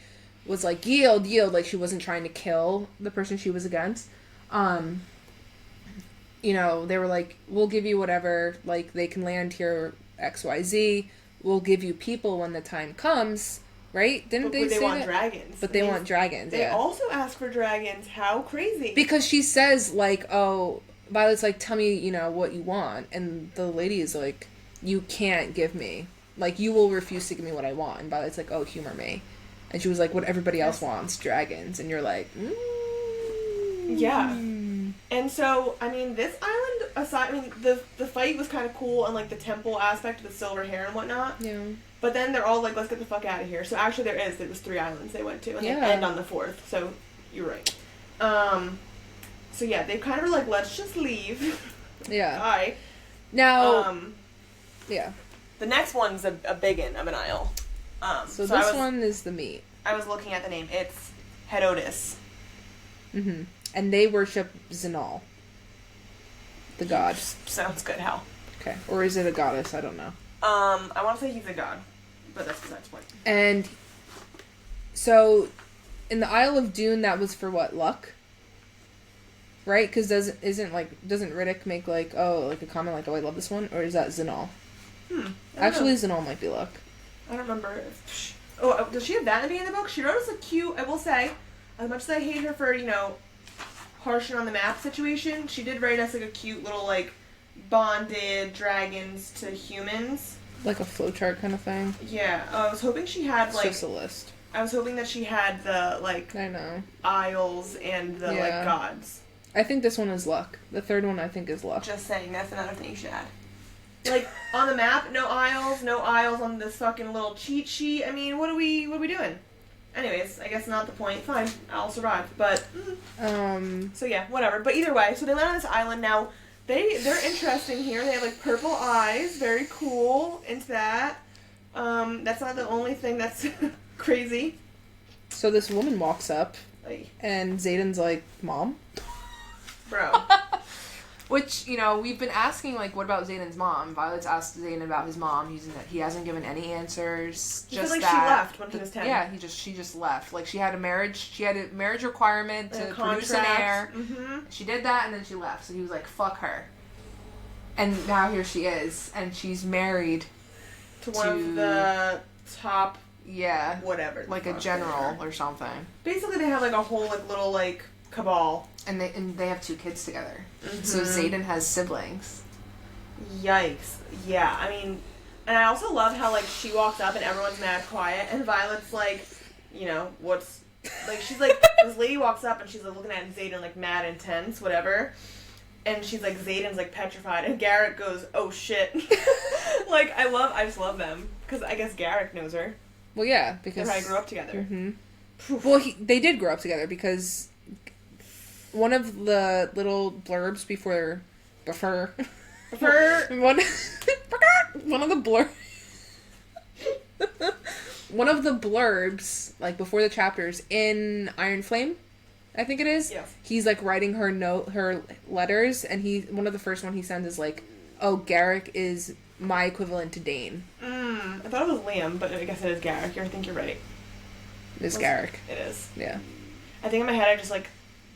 was like, yield, like, she wasn't trying to kill the person she was against. You know, they were like, we'll give you whatever, like, they can land here, XYZ, we'll give you people when the time comes, right? Didn't they say they want that? dragons. But they want dragons, They also ask for dragons. How crazy. Because she says, like, oh, Violet's like, tell me, you know, what you want. And the lady is like, you can't give me. Like, you will refuse to give me what I want. And Violet's like, oh, humor me. And she was like, what everybody else wants, dragons. And you're like, Yeah. And so, I mean, this island, aside, I mean, the fight was kind of cool, and, like, the temple aspect of the silver hair and whatnot. Yeah. But then they're all like, let's get the fuck out of here. So actually there was 3 islands they went to, and they end on the 4th, so you're right. So yeah, they kind of were like, let's just leave. Yeah. Bye. Now, yeah. The next one's a biggin of an isle. So this one is the meat. I was looking at the name. It's Hedonis. Mm-hmm. And they worship Zinal, the god. Sounds good, Hal. Okay. Or is it a goddess? I don't know. I want to say he's a god, but that's besides the point. And so, in the Isle of Dune, that was for what, luck? Right? Because doesn't Riddick make, like, oh, like a comment like, oh, I love this one? Or is that Zinal? Actually, Zinal might be luck. I don't remember. Oh, does she have that in the beginning of the book? She wrote us a cute, I will say, as much as I hate her for, you know, harshing on the map situation, she did write us, like, a cute little, like, bonded dragons to humans. Like a flowchart kind of thing? Yeah. I was hoping she had, like... It's just a list. I was hoping that she had the, like... I know. Isles and the, like, gods. I think this one is luck. The third one, I think, is luck. Just saying, that's another thing you should add. Like, on the map, no isles on this fucking little cheat sheet. I mean, what are we doing? Anyways, I guess not the point. Fine, I'll survive. But, so yeah, whatever. But either way, so they land on this island. Now, they're interesting here. They have, like, purple eyes. Very cool. Into that. That's not the only thing that's crazy. So this woman walks up, and Xaden's like, Mom? Bro. Which, you know, we've been asking, like, what about Xaden's mom? Violet's asked Xaden about his mom. He hasn't given any answers. Just like that. She left when he was 10. Yeah, she just left. Like, she had a marriage requirement to produce an heir. Mm-hmm. She did that, and then she left. So he was like, fuck her. And now here she is, and she's married to one of the top... Yeah. Whatever. Like a general or something. Basically, they have, like, a whole, like, little, like, cabal. And they have 2 kids together. Mm-hmm. So Xaden has siblings. Yikes. Yeah, I mean, and I also love how, like, she walks up and everyone's mad quiet, and Violet's like, you know, what's, like, she's like, this lady walks up and she's like, looking at Xaden, like, mad intense, whatever, and she's like, Xaden's, like, petrified, and Garrett goes, oh shit. Like, I just love them, because I guess Garrett knows her. Well, yeah, because... They probably grew up together. Mm-hmm. Well, they did grow up together, because one of the little blurbs before one of the blurbs, like, before the chapters in Iron Flame, I think it is. Yes. He's, like, writing her letters, and one of the first one he sends is, like, oh, Garrick is my equivalent to Dane. I thought it was Liam, but I guess it is Garrick. I think you're right. It is Garrick. It is. Yeah. I think in my head I just, like,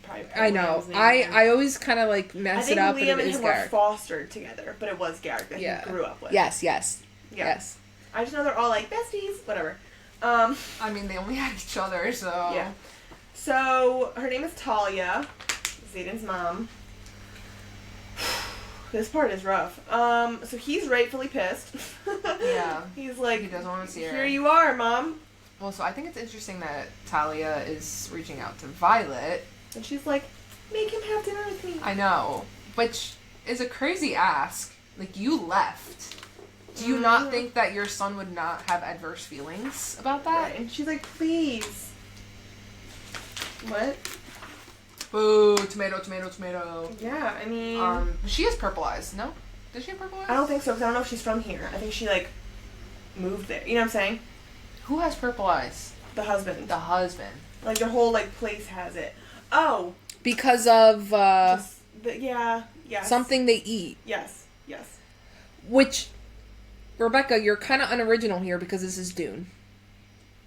probably I know. I always kind of, like, mess it up, but it is Garrick. I think Liam and him were fostered together, but it was Garrick that he grew up with. Yes. Yeah. Yes. I just know they're all, like, besties. Whatever. I mean, they only had each other, so... Yeah. So, her name is Talia, Xaden's mom. This part is rough. So he's rightfully pissed. Yeah. He's like... He doesn't want to see her. Here you are, Mom. Well, so I think it's interesting that Talia is reaching out to Violet. And she's like, make him have dinner with me. I know. Which is a crazy ask. Like, you left. Do you not think that your son would not have adverse feelings about that? Right. And she's like, please. What? Boo, tomato. Yeah, I mean... She has purple eyes, no? Does she have purple eyes? I don't think so, because I don't know if she's from here. I think she, like, moved there. You know what I'm saying? Who has purple eyes? The husband. The husband. Like, the whole, like, place has it. Oh. Because of, yes. Something they eat. Yes. Which... Rebecca, you're kind of unoriginal here because this is Dune.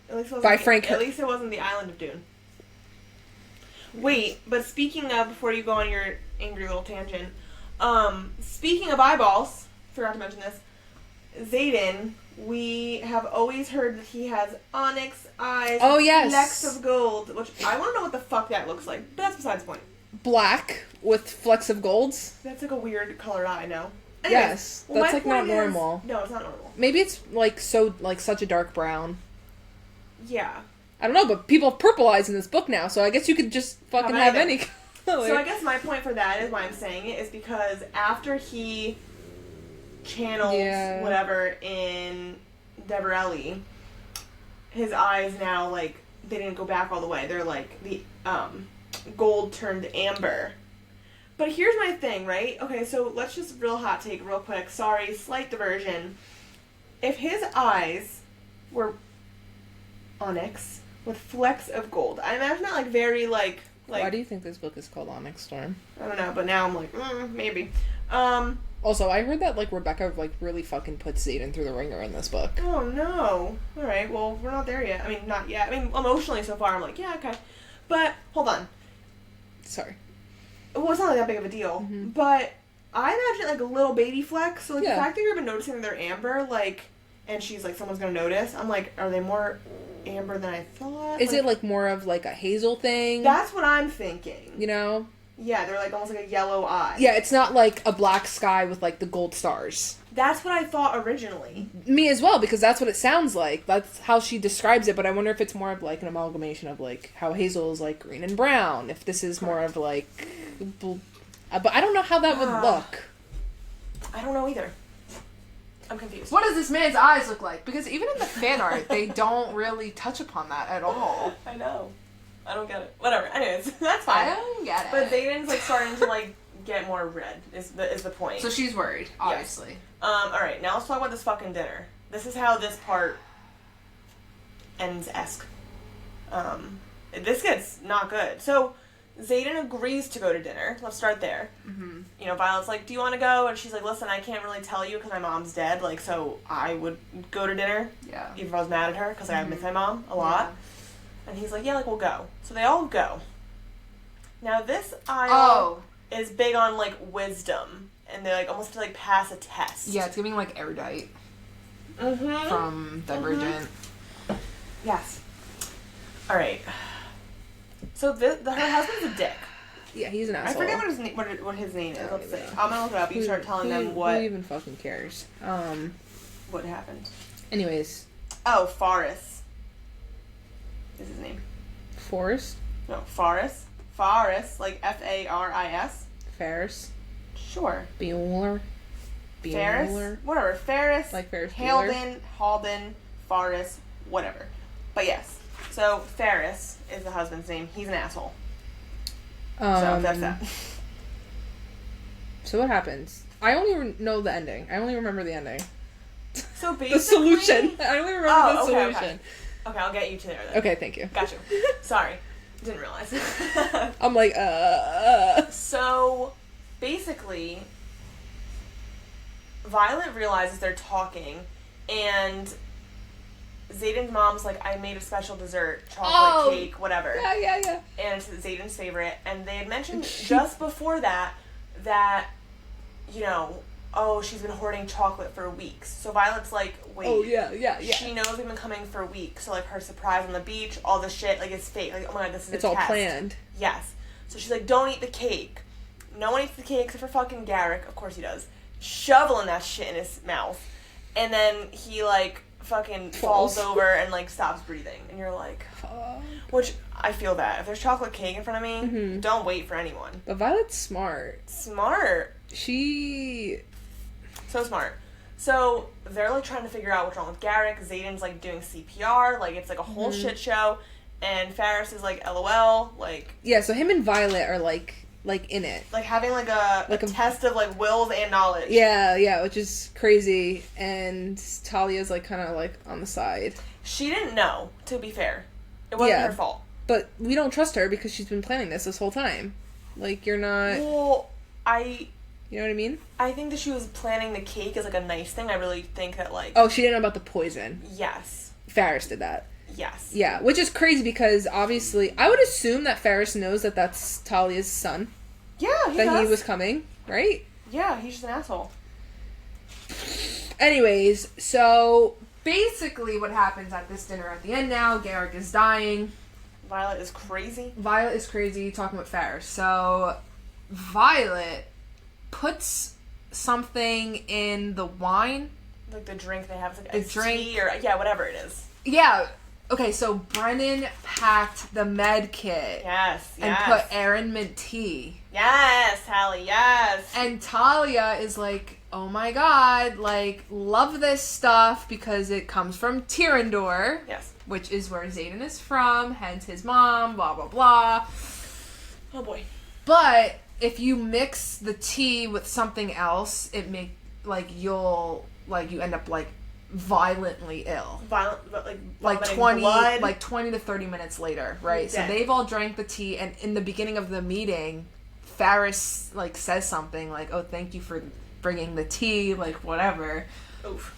At least it wasn't the island of Dune. Wait, but speaking of, before you go on your angry little tangent, speaking of eyeballs, forgot to mention this, Xaden, we have always heard that he has onyx eyes. Oh, yes. Flecks of gold, which I want to know what the fuck that looks like, but that's besides the point. Black with flecks of golds? That's like a weird colored eye, no? Anyways, yes, that's like not normal. No, it's not normal. Maybe it's like such a dark brown. Yeah. I don't know, but people have purple eyes in this book now, so I guess you could just fucking have any color. So I guess my point for that is why I'm saying it is because after he channeled whatever in Deverelli, his eyes now, like, they didn't go back all the way. They're like the gold turned amber. But here's my thing, right? Okay, so let's just real hot take real quick. Sorry, slight diversion. If his eyes were onyx with flecks of gold, I imagine that, like, very, like... Why do you think this book is called Onyx Storm? I don't know, but now I'm like, maybe. Also, I heard that, like, Rebecca, like, really fucking put Xaden through the ringer in this book. Oh, no. Alright, well, we're not there yet. I mean, not yet. I mean, emotionally so far, I'm like, yeah, okay. But, hold on. Sorry. Well, it's not like that big of a deal, but I imagine like a little baby fleck. So like the fact that you've been noticing that they're amber, like, and she's like, someone's gonna notice. I'm like, are they more amber than I thought? Is it like more of like a hazel thing? That's what I'm thinking. You know? Yeah, they're like almost like a yellow eye. Yeah, it's not like a black sky with like the gold stars. That's what I thought originally. Me as well, because that's what it sounds like. That's how she describes it, but I wonder if it's more of like an amalgamation of like how hazel is like green and brown. If this is more of like... But I don't know how that would look. I don't know either. I'm confused. What does this man's eyes look like? Because even in the fan art, they don't really touch upon that at all. I know. I don't get it. Whatever. Anyways, that's fine. I don't get it. But Xaden's like starting to like get more red is the point. So she's worried, obviously. Yes. Alright, now let's talk about this fucking dinner. This is how this part ends-esque. This gets not good. So, Xaden agrees to go to dinner. Let's start there. Mm-hmm. You know, Violet's like, do you want to go? And she's like, listen, I can't really tell you because my mom's dead. Like, so I would go to dinner. Yeah. Even if I was mad at her because I miss my mom a lot. Yeah. And he's like, yeah, like, we'll go. So they all go. Now, this aisle is big on, like, wisdom. And they, like, almost have to, like, pass a test. Yeah, it's giving, like, erudite. Mm-hmm. From Divergent. Mm-hmm. Yes. Alright. So, her husband's a dick. Yeah, he's an asshole. I forget what his name is. Let's see. I'm gonna look it up. You start telling them what... Who even fucking cares? What happened? Anyways. Oh, Faris is his name. Forrest? No, Faris. Faris, like Faris. Ferris? Sure. Bueller? Ferris? Whatever. Ferris. Like Ferris Bueller. Halden, Faris, whatever. But yes. So, Ferris is the husband's name. He's an asshole. So that's that. So what happens? I only know the ending. I only remember the ending. So basically... the solution. I only remember the solution. Okay, I'll get you to there then. Okay, thank you. Got you. Sorry. Didn't realize. I'm like, So, basically, Violet realizes they're talking, and Xaden's mom's like, I made a special dessert, chocolate cake, whatever. Yeah. And it's Xaden's favorite. And they had mentioned just before that, you know, she's been hoarding chocolate for weeks. So Violet's like, wait. Oh, yeah. She knows we've been coming for weeks. So, like, her surprise on the beach, all this shit, like, it's fake. Like, oh my god, this is a test. It's all planned. Yes. So she's like, don't eat the cake. No one eats the cake except for fucking Garrick. Of course he does. Shoveling that shit in his mouth. And then he, like, fucking falls over and, like, stops breathing. And you're like... Fuck. Which, I feel that. If there's chocolate cake in front of me, don't wait for anyone. But Violet's smart. Smart. So smart. So, they're, like, trying to figure out what's wrong with Garrick. Xaden's, like, doing CPR. Like, it's, like, a whole shit show. And Ferris is, like, LOL. Like... Yeah, so him and Violet are, like in it. Like, having, like, a test of, like, wills and knowledge. Yeah, which is crazy. And Talia's, like, kind of, like, on the side. She didn't know, to be fair. It wasn't her fault. But we don't trust her because she's been planning this whole time. Like, you're not... Well, You know what I mean? I think that she was planning the cake as, like, a nice thing. I really think that, like... Oh, she didn't know about the poison. Yes. Ferris did that. Yes. Yeah, which is crazy because, obviously... I would assume that Ferris knows that that's Talia's son. Yeah, he does. That he was coming, right? Yeah, he's just an asshole. Anyways, so... Basically, what happens at this dinner at the end now, Garrick is dying. Violet is crazy, talking with Ferris. So, Violet puts something in the wine. Like the drink they have. Like the drink. Tea or, whatever it is. Yeah. Okay, so Brennan packed the med kit. Yes. And put Aaron mint tea. Yes, Hallee, yes. And Talia is like, oh my god, like, love this stuff because it comes from Tyrrendor. Yes. Which is where Xaden is from, hence his mom, blah, blah, blah. Oh boy. But if you mix the tea with something else, it you end up, like, violently ill. Like 20 blood. Like 20 to 30 minutes later, right? So they've all drank the tea, and in the beginning of the meeting, Ferris, like, says something like, oh, thank you for bringing the tea, like, whatever. Oof.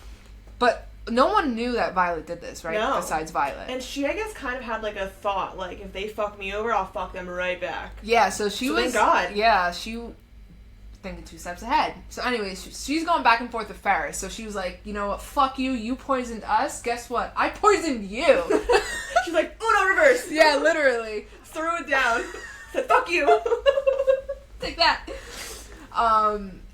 But no one knew that Violet did this, right? No. Besides Violet. And she, I guess, kind of had, like, a thought, like, if they fuck me over, I'll fuck them right back. Yeah, so she was... Thank God. Yeah, she... thinking 2 steps ahead. So anyways, she's going back and forth with Ferris. So she was like, you know what, fuck you, you poisoned us. Guess what? I poisoned you. She's like, Uno reverse. Yeah, literally. Threw it down. Said, fuck you. Take that.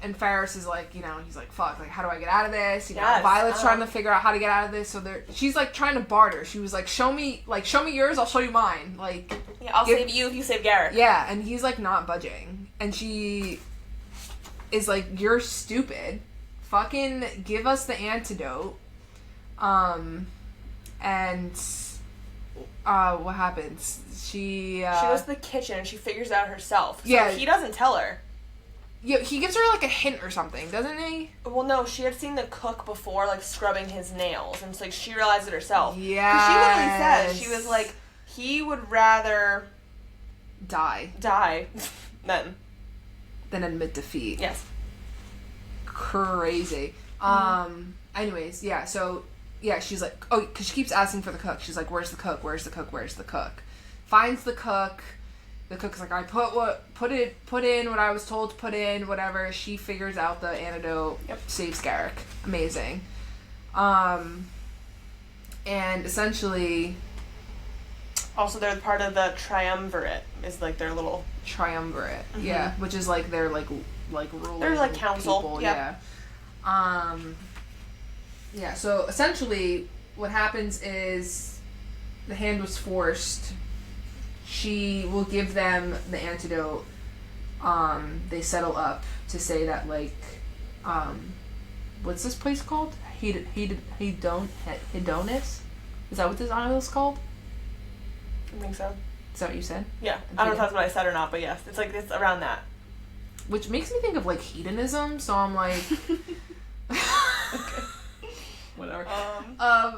And Ferris is like, you know, he's like, fuck, like, how do I get out of this? You know, Violet's trying to figure out how to get out of this. So she's like trying to barter. She was like, show me yours, I'll show you mine. Like, yeah, I'll save you if you save Garrick. Yeah, and he's like not budging. And she is like, you're stupid. Fucking give us the antidote. And what happens? She goes to the kitchen and she figures it out herself. So yeah. He doesn't tell her. Yeah, he gives her like a hint or something, doesn't he? Well, no, she had seen the cook before, like, scrubbing his nails, and it's like she realized it herself. Yeah. Because she literally says, she was like, he would rather die than admit defeat. Yes. Crazy. Anyways, yeah, so, yeah, she's like, oh, because she keeps asking for the cook. She's like, where's the cook? Where's the cook? Where's the cook? Finds the cook. The cook's like, I put in what I was told to put in, whatever. She figures out the antidote. Yep. Saves Garrick. Amazing. And essentially... Also, they're part of the triumvirate. Is like their little... Triumvirate. Mm-hmm. Yeah. Which is like their, like ruling they're like council. People. Yeah. Yeah, so essentially what happens is the hand was forced. She will give them the antidote. They settle up to say that, like, what's this place called? Hedonus? Is that what this island is called? I think so. Is that what you said? Yeah. I don't know if that's what I said or not, but yes. It's like, it's around that. Which makes me think of, like, hedonism, so I'm like... Okay. Whatever.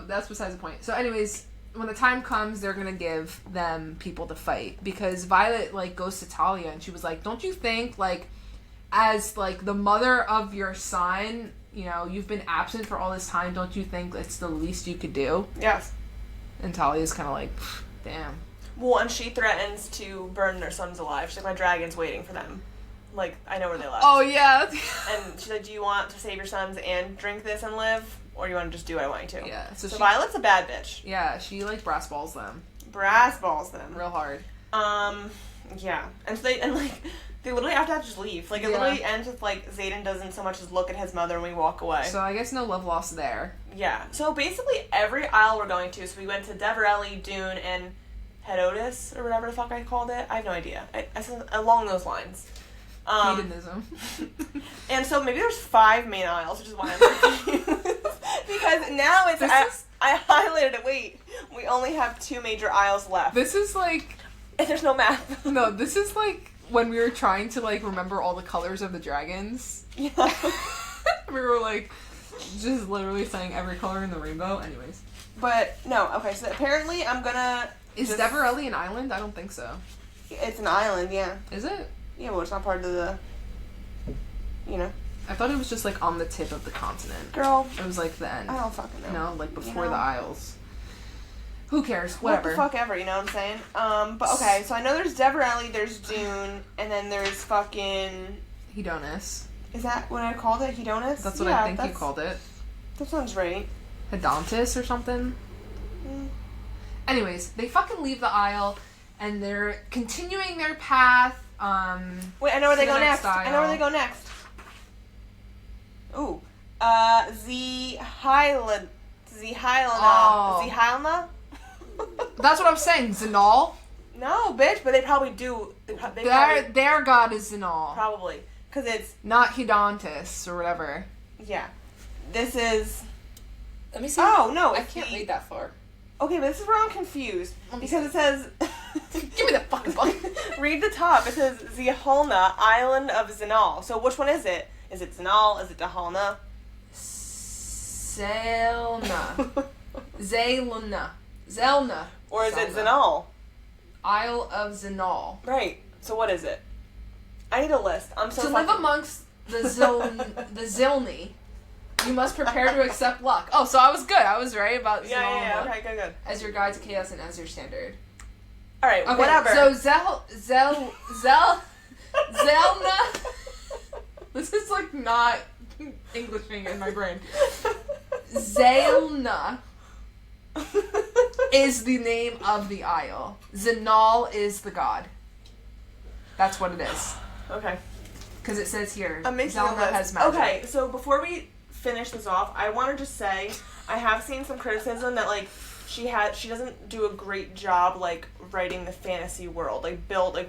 That's besides the point. So anyways, when the time comes, they're gonna give them people to fight. Because Violet, like, goes to Talia, and she was like, don't you think, like, as, like, the mother of your son, you know, you've been absent for all this time, don't you think it's the least you could do? Yes. And Talia's kind of like, damn. Well, and she threatens to burn their sons alive. She's like, my dragon's waiting for them. Like, I know where they left. Oh, yeah. And she's like, do you want to save your sons and drink this and live? Or do you want to just do what I want you to? Yeah. So Violet's a bad bitch. Yeah, she, like, brass balls them. Brass balls them. Real hard. Yeah. And so they literally have to just leave. Like, it literally ends with, like, Xaden doesn't so much as look at his mother and we walk away. So I guess no love lost there. Yeah. So basically every isle we're going to, so we went to Deverelli, Dune, and Hedonis, or whatever the fuck I called it. I have no idea. I said along those lines. Hedonism. And so maybe there's 5 main isles, which is why I'm confused. Because now it's... I highlighted it. Wait. We only have 2 major isles left. This is like... And there's no map. No, this is like when we were trying to, like, remember all the colors of the dragons. Yeah. We were, like, just literally saying every color in the rainbow. Anyways. But, no. Okay, so apparently I'm gonna... Is Deverelli an island? I don't think so. It's an island, yeah. Is it? Yeah, well, it's not part of the... You know. I thought it was just, like, on the tip of the continent. Girl. It was, like, the end. I don't fucking know. No, like, before the Isles. Who cares? Whatever. What the fuck ever, you know what I'm saying? But, okay, so I know there's Deverelli, there's Dune, and then there's fucking... Hedonis. Is that what I called it? Hedonis? That's what I think you called it. That sounds right. Hedontis or something? Mm. Anyways, they fucking leave the Isle, and they're continuing their path, Wait, I know where they go next. Isle. I know where they go next. Ooh. Zhyelna. Oh. Zhyelna? That's what I'm saying, Zinal. No, bitch, but they probably do. Their god is Zinal. Probably. Because it's... Not Hedontis, or whatever. Yeah. This is... Let me see. Oh, no. I can't read that far. Okay, but this is where I'm confused. Because it says... Give me the fucking book. Read the top. It says Zhyelna, Island of Zinal. So which one is it? Is it Zinal? Is it Dahalna? Zelna. Or is it Zinal? Isle of Zinal. Right. So what is it? I need a list. I'm so To live amongst the Zilni, you must prepare to accept luck. Oh, so I was good. I was right about Zinal. Yeah. Okay, good. As your guide to chaos and as your standard. All right, okay, whatever. So Zelna. This is like not Englishing in my brain. Zelna is the name of the isle. Zinal is the god. That's what it is. Okay. Because it says here, Zelna has magic. Okay, so before we finish this off, I want to just say I have seen some criticism that like she doesn't do a great job like writing the fantasy world, like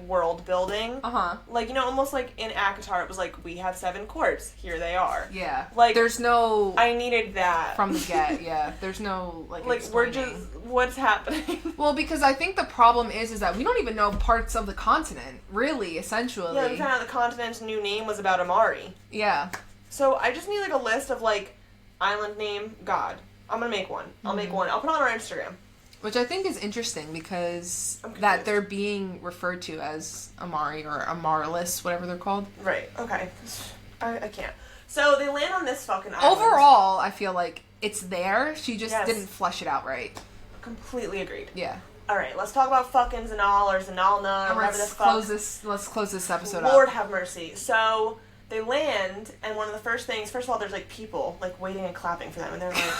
world building. Like, you know, almost like in ACOTAR, it was like, we have 7 courts, here they are. Yeah. Like, there's no... I needed that. From the get, yeah. There's no, like we're just... What's happening? Well, because I think the problem is that we don't even know parts of the continent, really, essentially. Yeah, we found out the continent's new name was about Amari. Yeah. So I just need, like, a list of, like, island name, God. I'm gonna make one. I'll make one. I'll put it on our Instagram. Which I think is interesting because that they're being referred to as Amari or Amaryllis, whatever they're called. Right. Okay. I can't. So they land on this fucking island. Overall, I feel like it's there. She just didn't flesh it out right. Completely agreed. Yeah. All right. Let's talk about fucking Zinal or Zinalna or whatever the fuck. Let's close this episode up. Lord have mercy. So they land, and one of the first of all, there's like people like waiting and clapping for them, and they're like.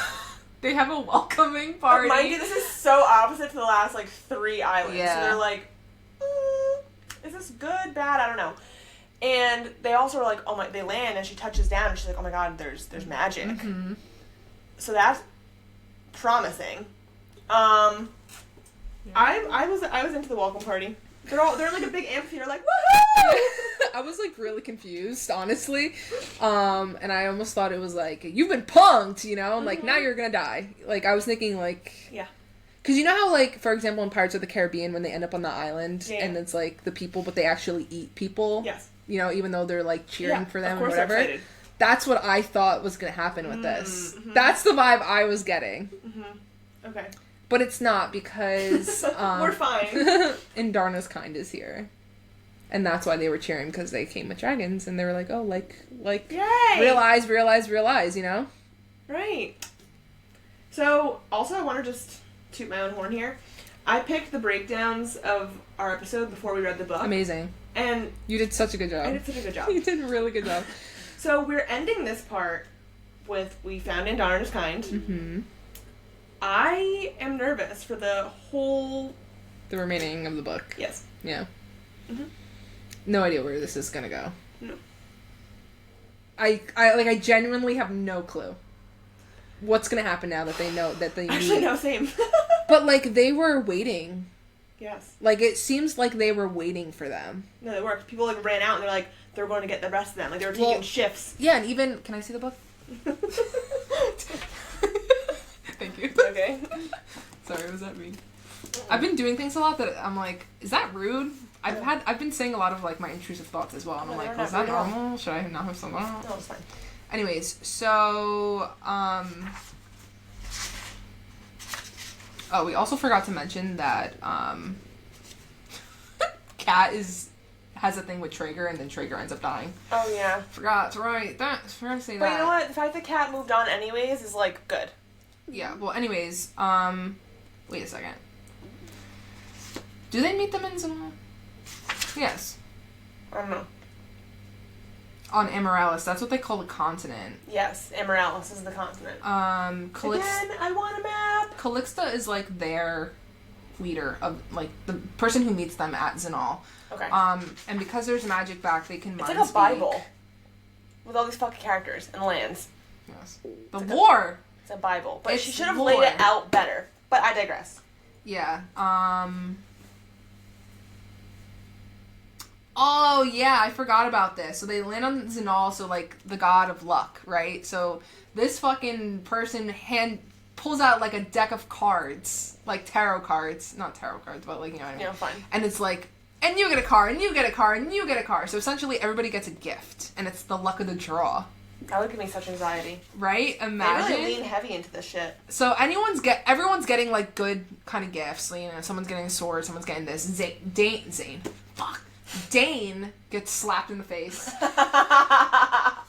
They have a welcoming party. Mind you, this is so opposite to the last, 3 islands. Yeah. So they're like, is this good, bad? I don't know. And they also are like, oh my, they land and she touches down and she's like, oh my god, there's magic. Mm-hmm. So that's promising. I was into the welcome party. They're in like a big amphitheater, like, woohoo! I was like really confused, honestly. And I almost thought it was like, you've been punked, you know? Like, now you're gonna die. Like, I was thinking like... Yeah. Because you know how, like, for example, in Pirates of the Caribbean, when they end up on the island, and it's, like, the people, but they actually eat people? Yes. You know, even though they're, like, cheering for them or whatever. They're excited. That's what I thought was going to happen with this. Mm-hmm. That's the vibe I was getting. Mm-hmm. Okay. But it's not, because... we're fine. Indarna's kind is here. And that's why they were cheering, because they came with dragons, and they were like, oh, like, yay! realize, you know? Right. So, also, I want to just toot my own horn here. I picked the breakdowns of our episode before we read the book. Amazing. And... You did such a good job. I did such a good job. You did a really good job. So, we're ending this part with, we found Indarna's kind. Mm-hmm. I am nervous for the whole... The remaining of the book. Yes. Yeah. Mm-hmm. No idea where this is gonna go. No. I genuinely have no clue what's gonna happen now that they know that they Actually, no, same. But, like, they were waiting. Yes. Like, it seems like they were waiting for them. No, they worked. People, like, ran out and they're like, they're going to get the rest of them. Like, they were taking shifts. Yeah, and even... Can I see the book? Thank you. Okay. Sorry, what does that mean? I've been doing things a lot that I'm like, is that rude? I've been saying a lot of, like, my intrusive thoughts as well. And I'm like, is that normal? Should I not have some? No, it's fine. Anyways, so, oh, we also forgot to mention that, Kat has a thing with Traeger, and then Traeger ends up dying. Oh, yeah. Forgot to say that. But you know what? The fact that Kat moved on anyways is, like, good. Yeah, well, anyways, wait a second. Do they meet them in some... Yes. I don't know. On Amaryllis, that's what they call the continent. Yes, Amaryllis is the continent. Again, I want a map! Calixta is, like, their leader of, like, the person who meets them at Zinal. Okay. And because there's magic back, they can mind It's like a Bible. With all these fucking characters and lands. Yes. The lore! It's a Bible. But she should have laid it out better. But I digress. Yeah. Oh, yeah, I forgot about this. So they land on Zinal, so, like, the god of luck, right? So this fucking person pulls out, like, a deck of cards. Like, tarot cards. Not tarot cards, but, like, you know what I mean? Yeah, fine. And it's like, and you get a car, and you get a car, and you get a car. So essentially everybody gets a gift, and it's the luck of the draw. That would give me such anxiety. Right? Imagine. They really lean heavy into this shit. So everyone's getting, like, good kind of gifts. Like, you know, someone's getting a sword, someone's getting this. Dane gets slapped in the face. That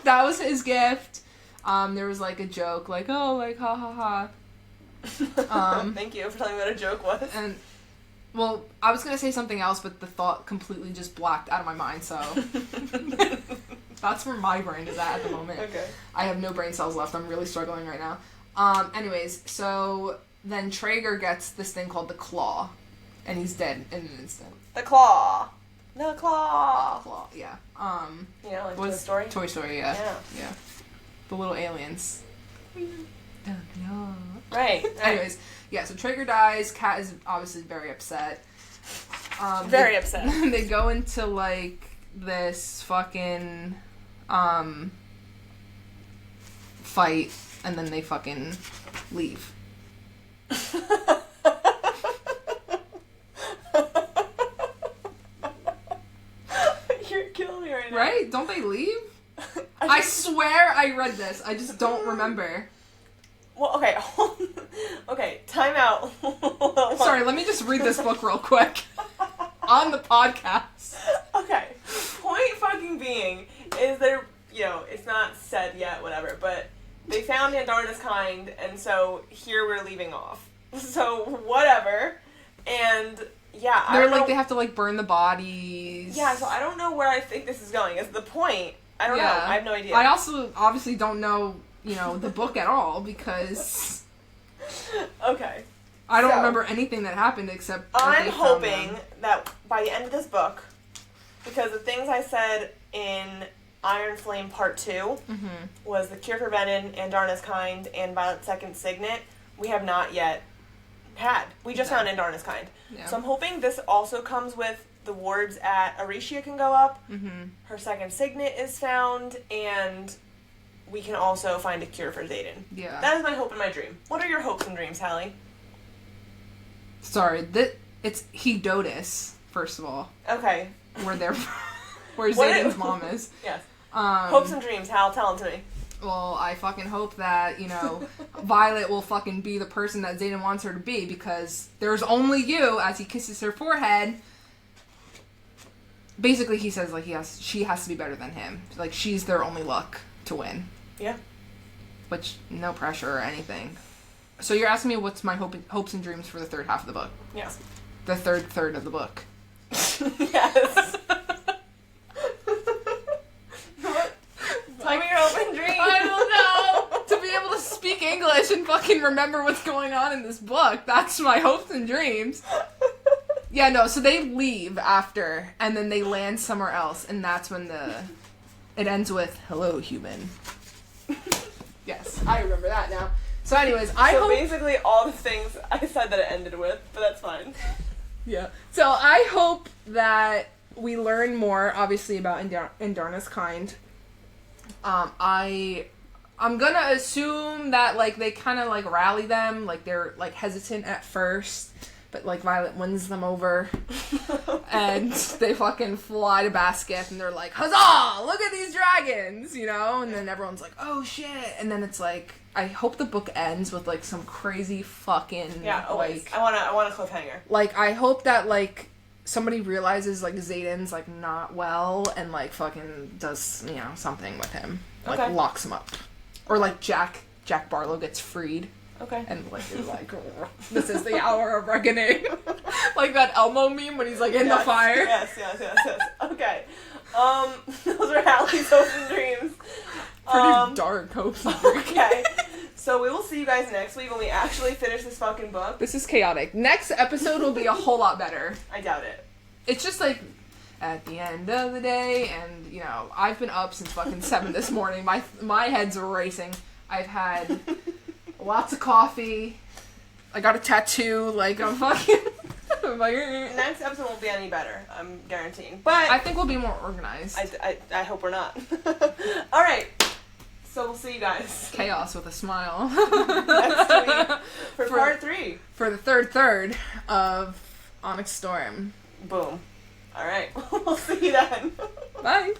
was his gift. There was, like, a joke, like, oh, like, ha ha ha. Thank you for telling me what a joke was. And, well, I was gonna say something else, but the thought completely just blacked out of my mind, so... That's where my brain is at the moment. Okay. I have no brain cells left. I'm really struggling right now. Anyways, so then Traeger gets this thing called the Claw, and he's dead in an instant. The Claw. The Claw. Claw, yeah. You know, like Toy Story? Toy Story, yeah. Yeah. The little aliens. Right. Anyways, yeah, so Traeger dies. Kat is obviously very upset. Very upset. They go into, like, this fucking, fight, and then they fucking leave. You're killing me right now. Right? Don't they leave? I swear I read this. I just don't remember. Well, okay. Okay, time out. Sorry, let me just read this book real quick. On the podcast. Okay. Point fucking being is there, you know, it's not said yet, whatever, but they found Indarna's kind, and so here we're leaving off. So, whatever. And, yeah, They're like, they have to, like, burn the bodies. Yeah, so I don't know where I think this is going. Is the point? I don't know. I have no idea. I also obviously don't know, you know, the book at all, because... Okay. I don't remember anything that happened except that I'm hoping that by the end of this book, because the things I said in Iron Flame Part 2 was the Cure for Venom, Indarna's Kind, and Violet's Second Signet, we have not yet had. We just found Indarna's Kind. Yeah. So I'm hoping this also comes with the wards at Aricia can go up, her second signet is found, and we can also find a cure for Xaden. Yeah. That is my hope and my dream. What are your hopes and dreams, Hallee? Sorry, it's Hedotus, first of all. Okay. Where Xaden's mom is. Yes. Hopes and dreams, Hal, tell them to me. Well, I fucking hope that, Violet will fucking be the person that Xaden wants her to be, because there's only you, as he kisses her forehead. Basically, he says, like, she has to be better than him. Like, she's their only luck to win. Yeah. Which, no pressure or anything. So you're asking me what's my hopes and dreams for the third half of the book? Yes. The third of the book. Yes. Tell me your hope and dreams. I don't know. To be able to speak English and fucking remember what's going on in this book. That's my hopes and dreams. Yeah, no, so they leave after, and then they land somewhere else, and that's when it ends with, "Hello, human." Yes, I remember that now. So anyways, basically all the things I said that it ended with, but that's fine. Yeah. So I hope that we learn more, obviously, about Indarna's kind. I'm gonna assume that, like, they kind of, like, rally them, like, they're, like, hesitant at first, but, like, Violet wins them over, and they fucking fly to Basket, and they're like, "Huzzah! Look at these dragons!" And then everyone's like, "Oh, shit!" And then it's like, I hope the book ends with, like, some crazy fucking, always. I want a cliffhanger. Like, I hope that, like, somebody realizes, like, Xaden's, like, not well, and, like, fucking does, something with him. Like, okay. Locks him up. Or, like, Jack Barlow gets freed. Okay. And, like, is like, "This is the hour of reckoning." Like that Elmo meme when he's, like, in the fire. Yes. Okay. Those are Hallie's hopes and dreams. Pretty dark hopes and dreams. Okay. So we will see you guys next week when we actually finish this fucking book. This is chaotic. Next episode will be a whole lot better. I doubt it. It's just, like, at the end of the day, and, I've been up since fucking 7 this morning. My head's racing. I've had lots of coffee. I got a tattoo. Like, I'm fucking... Next episode won't be any better, I'm guaranteeing. But I think we'll be more organized. I hope we're not. Alright. So we'll see you guys. Chaos with a smile. Next week for part 3. For the third of Onyx Storm. Boom. Alright. We'll see you then. Bye.